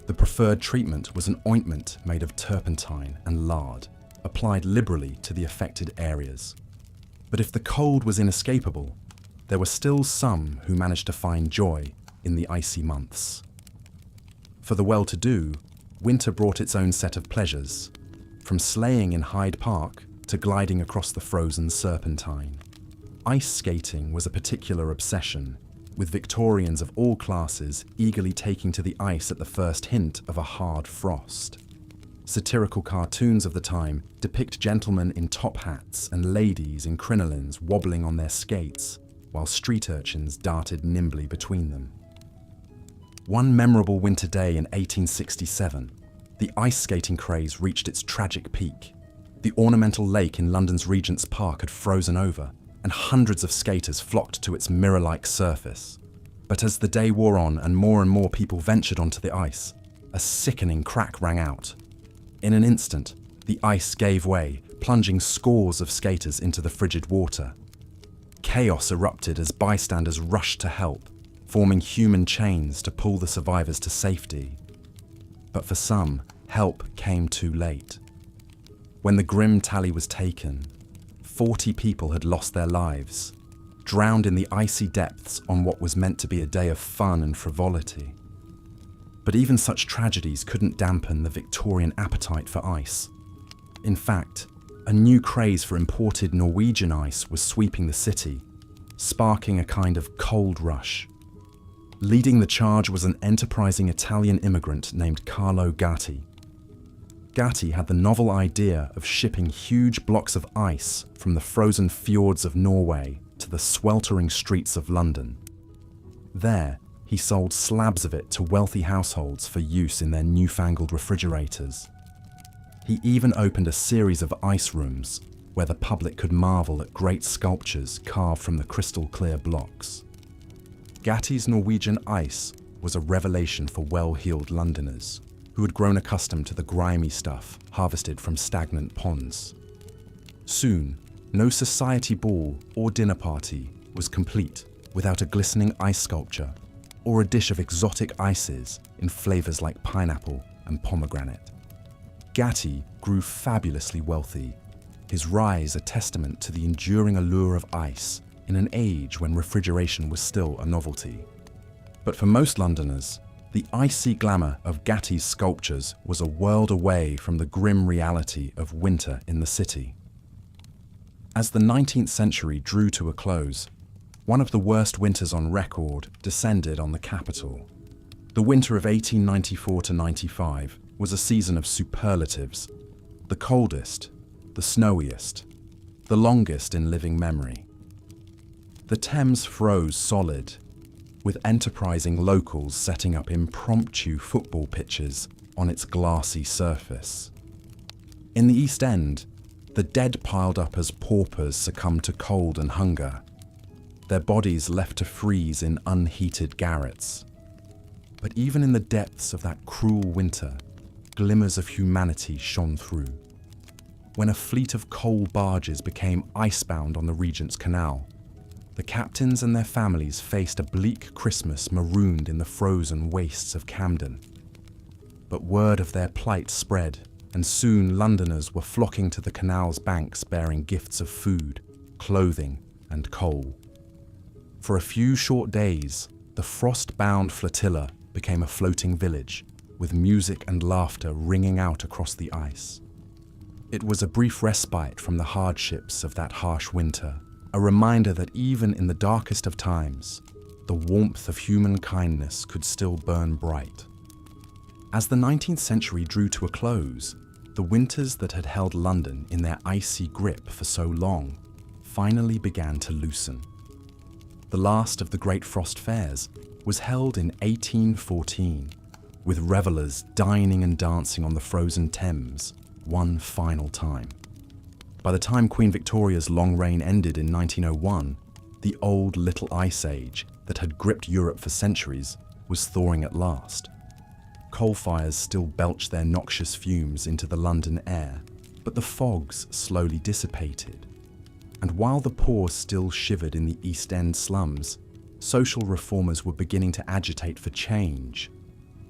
The preferred treatment was an ointment made of turpentine and lard, applied liberally to the affected areas. But if the cold was inescapable, there were still some who managed to find joy in the icy months. For the well-to-do, winter brought its own set of pleasures, from sleighing in Hyde Park to gliding across the frozen Serpentine. Ice skating was a particular obsession, with Victorians of all classes eagerly taking to the ice at the first hint of a hard frost. Satirical cartoons of the time depict gentlemen in top hats and ladies in crinolines wobbling on their skates, while street urchins darted nimbly between them. One memorable winter day in 1867, the ice skating craze reached its tragic peak. The ornamental lake in London's Regent's Park had frozen over, and hundreds of skaters flocked to its mirror-like surface. But as the day wore on and more people ventured onto the ice, a sickening crack rang out. In an instant, the ice gave way, plunging scores of skaters into the frigid water. Chaos erupted as bystanders rushed to help, forming human chains to pull the survivors to safety. But for some, help came too late. When the grim tally was taken, 40 people had lost their lives, drowned in the icy depths on what was meant to be a day of fun and frivolity. But even such tragedies couldn't dampen the Victorian appetite for ice. In fact, a new craze for imported Norwegian ice was sweeping the city, sparking a kind of cold rush. Leading the charge was an enterprising Italian immigrant named Carlo Gatti. Gatti had the novel idea of shipping huge blocks of ice from the frozen fjords of Norway to the sweltering streets of London. There, he sold slabs of it to wealthy households for use in their newfangled refrigerators. He even opened a series of ice rooms where the public could marvel at great sculptures carved from the crystal-clear blocks. Gatti's Norwegian ice was a revelation for well-heeled Londoners who had grown accustomed to the grimy stuff harvested from stagnant ponds. Soon, no society ball or dinner party was complete without a glistening ice sculpture or a dish of exotic ices in flavors like pineapple and pomegranate. Gatti grew fabulously wealthy, his rise a testament to the enduring allure of ice in an age when refrigeration was still a novelty. But for most Londoners, the icy glamour of Gatti's sculptures was a world away from the grim reality of winter in the city. As the 19th century drew to a close, one of the worst winters on record descended on the capital. The winter of 1894 to 95 was a season of superlatives, the coldest, the snowiest, the longest in living memory. The Thames froze solid, with enterprising locals setting up impromptu football pitches on its glassy surface. In the East End, the dead piled up as paupers succumbed to cold and hunger, their bodies left to freeze in unheated garrets. But even in the depths of that cruel winter, glimmers of humanity shone through. When a fleet of coal barges became icebound on the Regent's Canal, the captains and their families faced a bleak Christmas marooned in the frozen wastes of Camden. But word of their plight spread, and soon Londoners were flocking to the canal's banks bearing gifts of food, clothing, and coal. For a few short days, the frost-bound flotilla became a floating village, with music and laughter ringing out across the ice. It was a brief respite from the hardships of that harsh winter, a reminder that even in the darkest of times, the warmth of human kindness could still burn bright. As the 19th century drew to a close, the winters that had held London in their icy grip for so long finally began to loosen. The last of the great frost fairs was held in 1814, with revellers dining and dancing on the frozen Thames one final time. By the time Queen Victoria's long reign ended in 1901, the old Little Ice Age that had gripped Europe for centuries was thawing at last. Coal fires still belched their noxious fumes into the London air, but the fogs slowly dissipated. And while the poor still shivered in the East End slums, social reformers were beginning to agitate for change.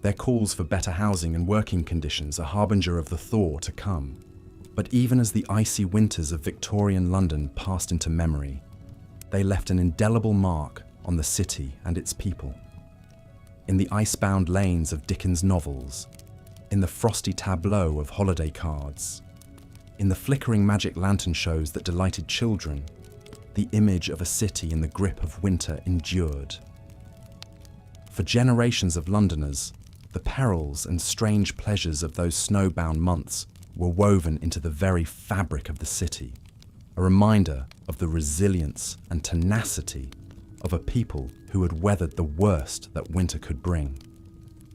Their calls for better housing and working conditions a harbinger of the thaw to come. But even as the icy winters of Victorian London passed into memory, they left an indelible mark on the city and its people. In the icebound lanes of Dickens' novels, in the frosty tableau of holiday cards, in the flickering magic lantern shows that delighted children, the image of a city in the grip of winter endured. For generations of Londoners, the perils and strange pleasures of those snowbound months were woven into the very fabric of the city, a reminder of the resilience and tenacity of a people who had weathered the worst that winter could bring.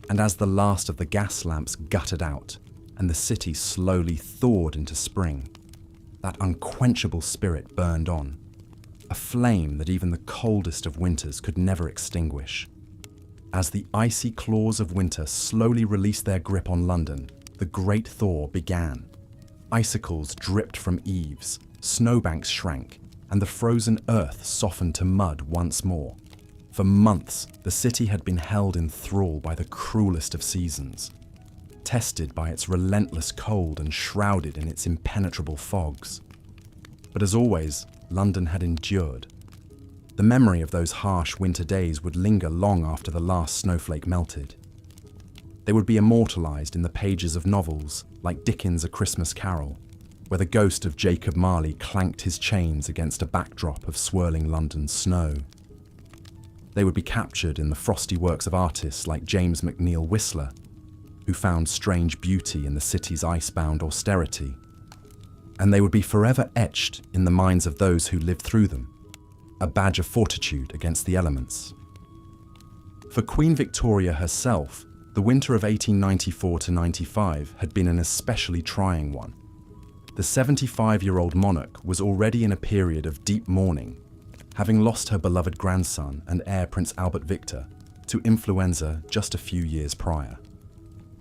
And as the last of the gas lamps guttered out and the city slowly thawed into spring, that unquenchable spirit burned on, a flame that even the coldest of winters could never extinguish. As the icy claws of winter slowly released their grip on London, the great thaw began. Icicles dripped from eaves, snowbanks shrank, and the frozen earth softened to mud once more. For months, the city had been held in thrall by the cruelest of seasons, tested by its relentless cold and shrouded in its impenetrable fogs. But as always, London had endured. The memory of those harsh winter days would linger long after the last snowflake melted. They would be immortalized in the pages of novels like Dickens' A Christmas Carol, where the ghost of Jacob Marley clanked his chains against a backdrop of swirling London snow. They would be captured in the frosty works of artists like James McNeill Whistler, who found strange beauty in the city's icebound austerity. And they would be forever etched in the minds of those who lived through them, a badge of fortitude against the elements. For Queen Victoria herself, the winter of 1894 to 95 had been an especially trying one. The 75-year-old monarch was already in a period of deep mourning, having lost her beloved grandson and heir Prince Albert Victor to influenza just a few years prior.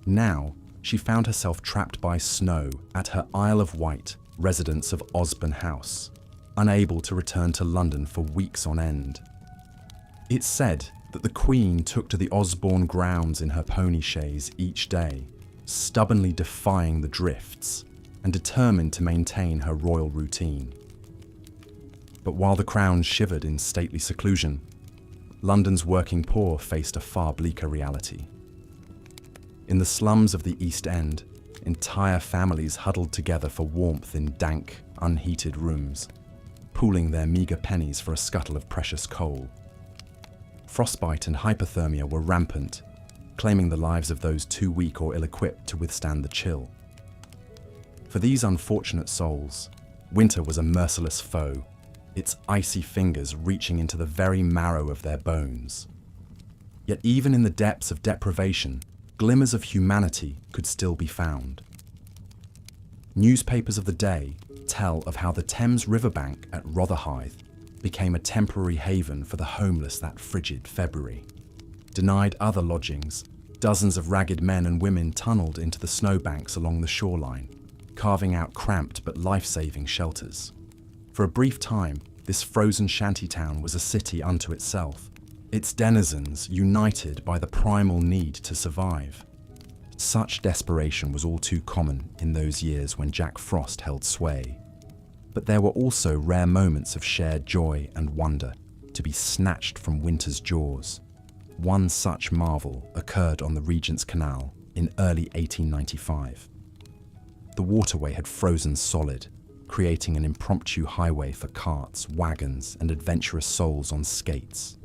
Now, she found herself trapped by snow at her Isle of Wight residence of Osborne House, unable to return to London for weeks on end. It's said that the Queen took to the Osborne grounds in her pony chaise each day, stubbornly defying the drifts and determined to maintain her royal routine. But while the Crown shivered in stately seclusion, London's working poor faced a far bleaker reality. In the slums of the East End, entire families huddled together for warmth in dank, unheated rooms, pooling their meagre pennies for a scuttle of precious coal. Frostbite and hypothermia were rampant, claiming the lives of those too weak or ill-equipped to withstand the chill. For these unfortunate souls, winter was a merciless foe, its icy fingers reaching into the very marrow of their bones. Yet even in the depths of deprivation, glimmers of humanity could still be found. Newspapers of the day tell of how the Thames riverbank at Rotherhithe became a temporary haven for the homeless that frigid February. Denied other lodgings, dozens of ragged men and women tunneled into the snowbanks along the shoreline, carving out cramped but life-saving shelters. For a brief time, this frozen shantytown was a city unto itself, its denizens united by the primal need to survive. Such desperation was all too common in those years when Jack Frost held sway. But there were also rare moments of shared joy and wonder to be snatched from winter's jaws. One such marvel occurred on the Regent's Canal in early 1895. The waterway had frozen solid, creating an impromptu highway for carts, wagons, and adventurous souls on skates.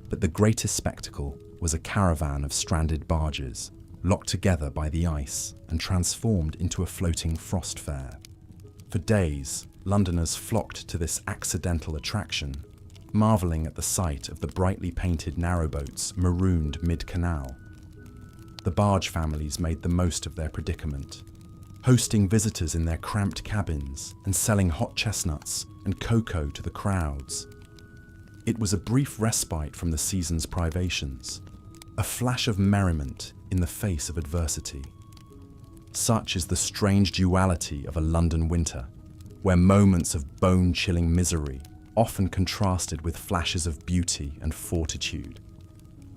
But the greatest spectacle was a caravan of stranded barges, locked together by the ice and transformed into a floating frost fair. For days, Londoners flocked to this accidental attraction, marvelling at the sight of the brightly painted narrowboats marooned mid-canal. The barge families made the most of their predicament, hosting visitors in their cramped cabins and selling hot chestnuts and cocoa to the crowds. It was a brief respite from the season's privations, a flash of merriment in the face of adversity. Such is the strange duality of a London winter, where moments of bone-chilling misery often contrasted with flashes of beauty and fortitude.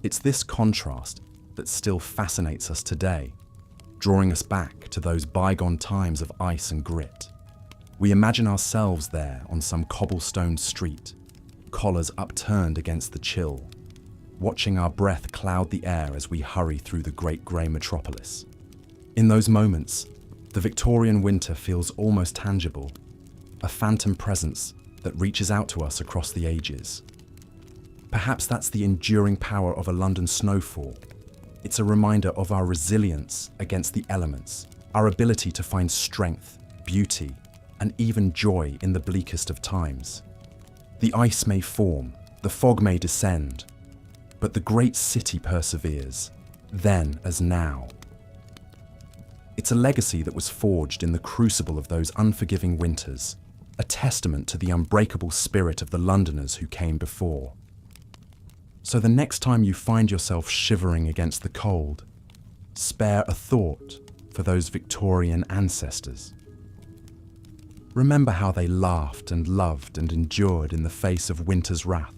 It's this contrast that still fascinates us today, drawing us back to those bygone times of ice and grit. We imagine ourselves there on some cobblestone street, collars upturned against the chill, watching our breath cloud the air as we hurry through the great grey metropolis. In those moments, the Victorian winter feels almost tangible, a phantom presence that reaches out to us across the ages. Perhaps that's the enduring power of a London snowfall. It's a reminder of our resilience against the elements, our ability to find strength, beauty, and even joy in the bleakest of times. The ice may form, the fog may descend, but the great city perseveres, then as now. It's a legacy that was forged in the crucible of those unforgiving winters, a testament to the unbreakable spirit of the Londoners who came before. So the next time you find yourself shivering against the cold, spare a thought for those Victorian ancestors. Remember how they laughed and loved and endured in the face of winter's wrath.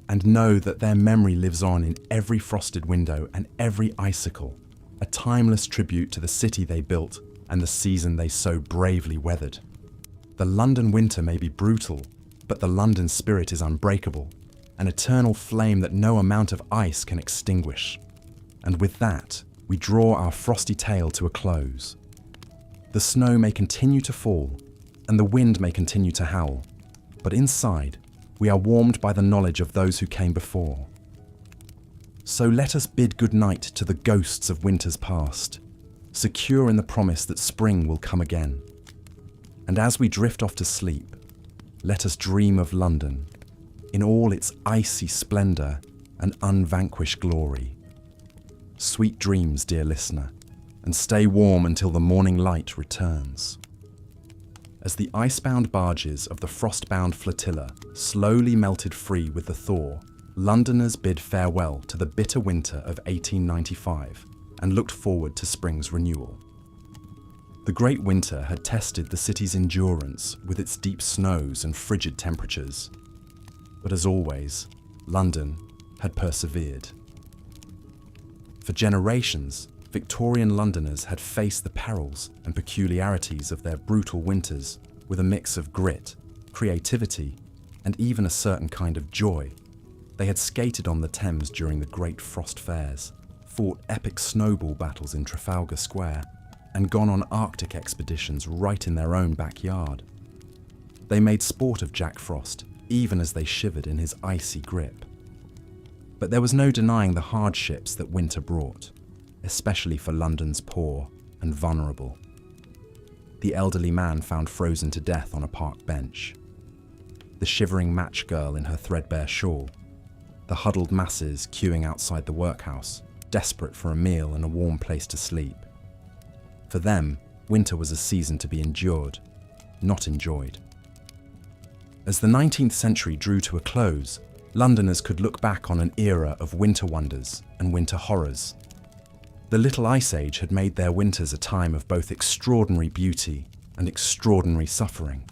And know that their memory lives on in every frosted window and every icicle, a timeless tribute to the city they built and the season they so bravely weathered. The London winter may be brutal, but the London spirit is unbreakable, an eternal flame that no amount of ice can extinguish. And with that, we draw our frosty tale to a close. The snow may continue to fall, and the wind may continue to howl, but inside, we are warmed by the knowledge of those who came before. So let us bid good night to the ghosts of winters past, secure in the promise that spring will come again. And as we drift off to sleep, let us dream of London, in all its icy splendour and unvanquished glory. Sweet dreams, dear listener, and stay warm until the morning light returns. As the icebound barges of the frostbound flotilla slowly melted free with the thaw, Londoners bid farewell to the bitter winter of 1895 and looked forward to spring's renewal. The great winter had tested the city's endurance with its deep snows and frigid temperatures. But as always, London had persevered. For generations, Victorian Londoners had faced the perils and peculiarities of their brutal winters with a mix of grit, creativity, and even a certain kind of joy. They had skated on the Thames during the great frost fairs, fought epic snowball battles in Trafalgar Square, and gone on Arctic expeditions right in their own backyard. They made sport of Jack Frost, even as they shivered in his icy grip. But there was no denying the hardships that winter brought, especially for London's poor and vulnerable. The elderly man found frozen to death on a park bench, the shivering match girl in her threadbare shawl, the huddled masses queuing outside the workhouse, desperate for a meal and a warm place to sleep. For them, winter was a season to be endured, not enjoyed. As the 19th century drew to a close, Londoners could look back on an era of winter wonders and winter horrors. The Little Ice Age had made their winters a time of both extraordinary beauty and extraordinary suffering.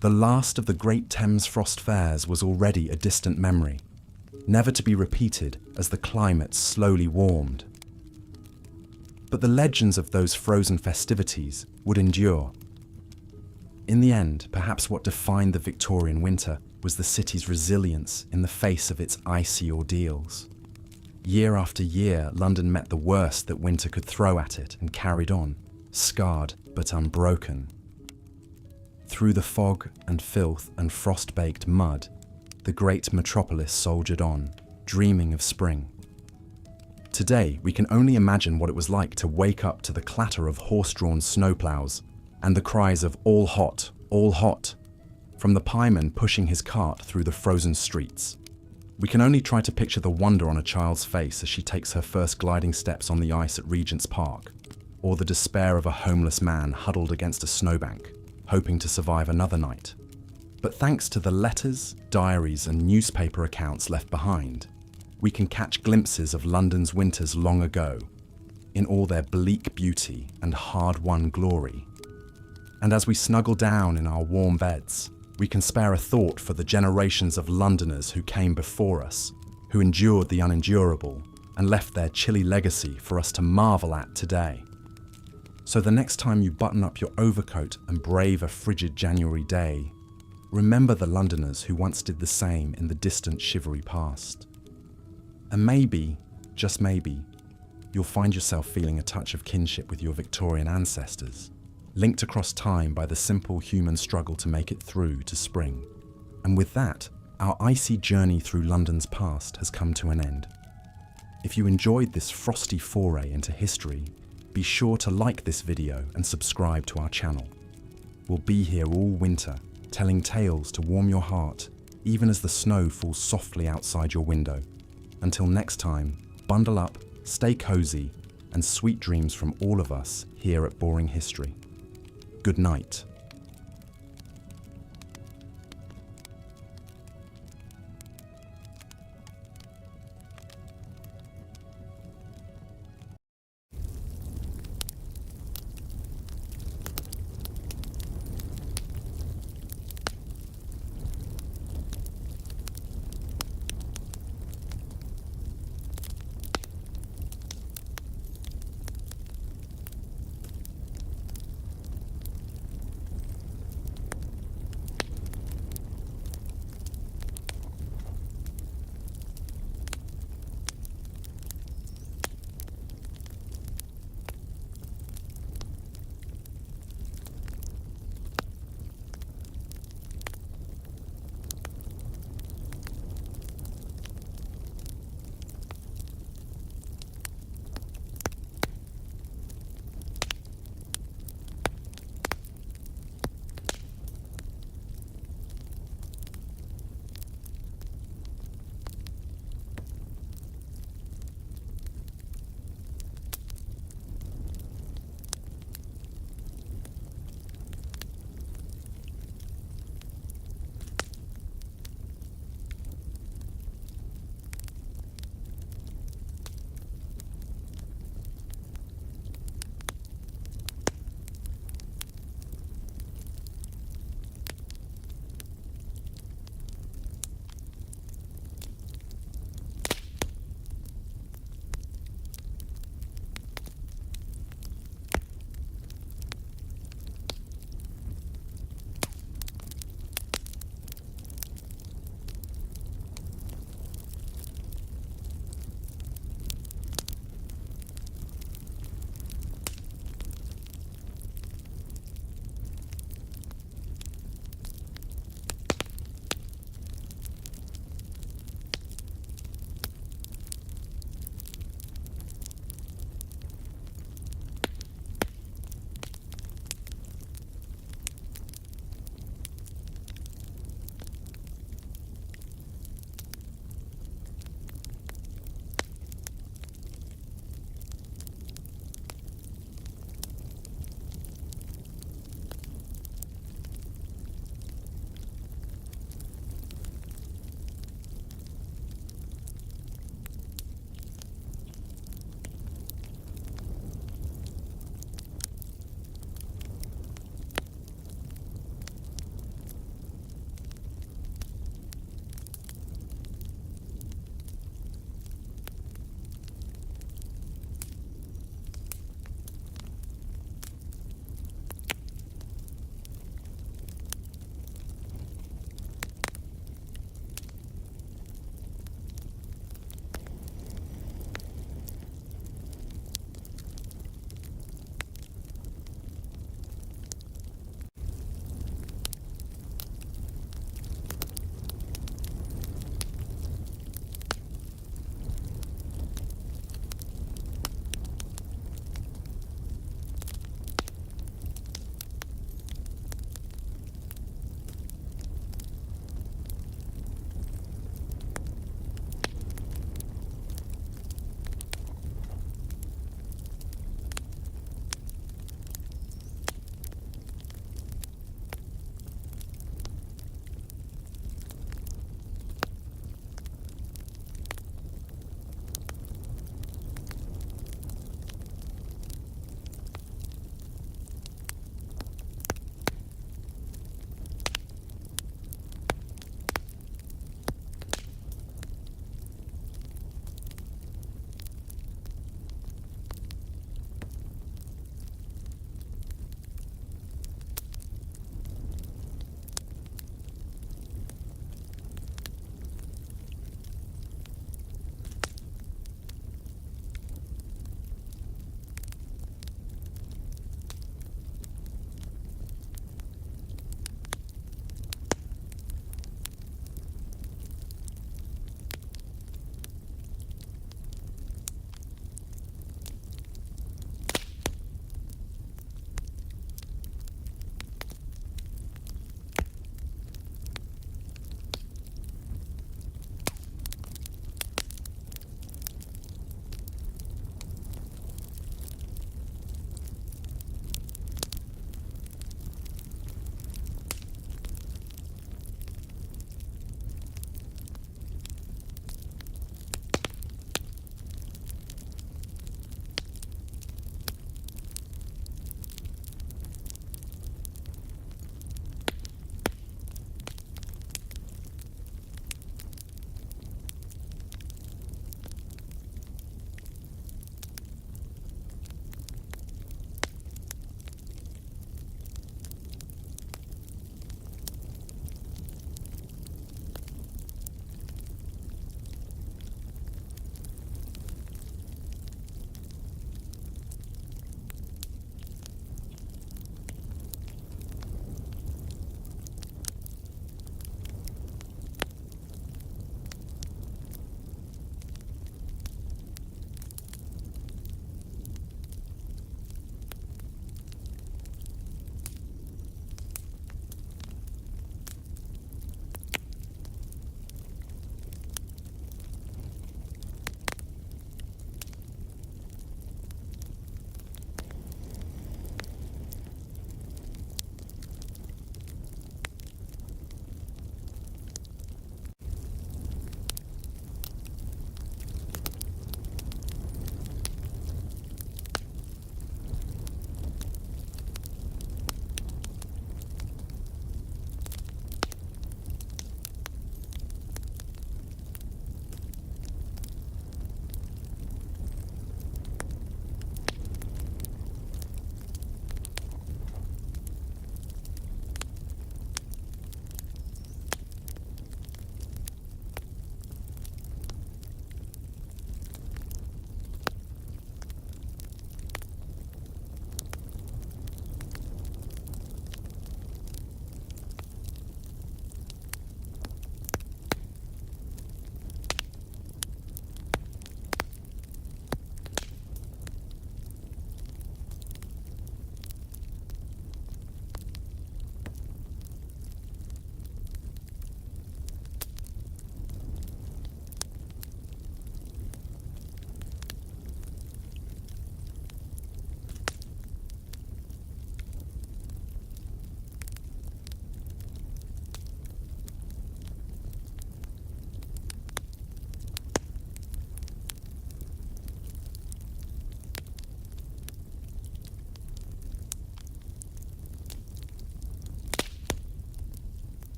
The last of the great Thames frost fairs was already a distant memory, never to be repeated as the climate slowly warmed. But the legends of those frozen festivities would endure. In the end, perhaps what defined the Victorian winter was the city's resilience in the face of its icy ordeals. Year after year, London met the worst that winter could throw at it and carried on, scarred but unbroken. Through the fog and filth and frost-baked mud, the great metropolis soldiered on, dreaming of spring. Today, we can only imagine what it was like to wake up to the clatter of horse-drawn snowplows and the cries of all hot, from the pieman pushing his cart through the frozen streets. We can only try to picture the wonder on a child's face as she takes her first gliding steps on the ice at Regent's Park, or the despair of a homeless man huddled against a snowbank, hoping to survive another night. But thanks to the letters, diaries, and newspaper accounts left behind, we can catch glimpses of London's winters long ago, in all their bleak beauty and hard-won glory. And as we snuggle down in our warm beds, we can spare a thought for the generations of Londoners who came before us, who endured the unendurable and left their chilly legacy for us to marvel at today. So the next time you button up your overcoat and brave a frigid January day, remember the Londoners who once did the same in the distant shivery past. And maybe, just maybe, you'll find yourself feeling a touch of kinship with your Victorian ancestors, linked across time by the simple human struggle to make it through to spring. And with that, our icy journey through London's past has come to an end. If you enjoyed this frosty foray into history, be sure to like this video and subscribe to our channel. We'll be here all winter, telling tales to warm your heart, even as the snow falls softly outside your window. Until next time, bundle up, stay cozy, and sweet dreams from all of us here at Boring History. Good night.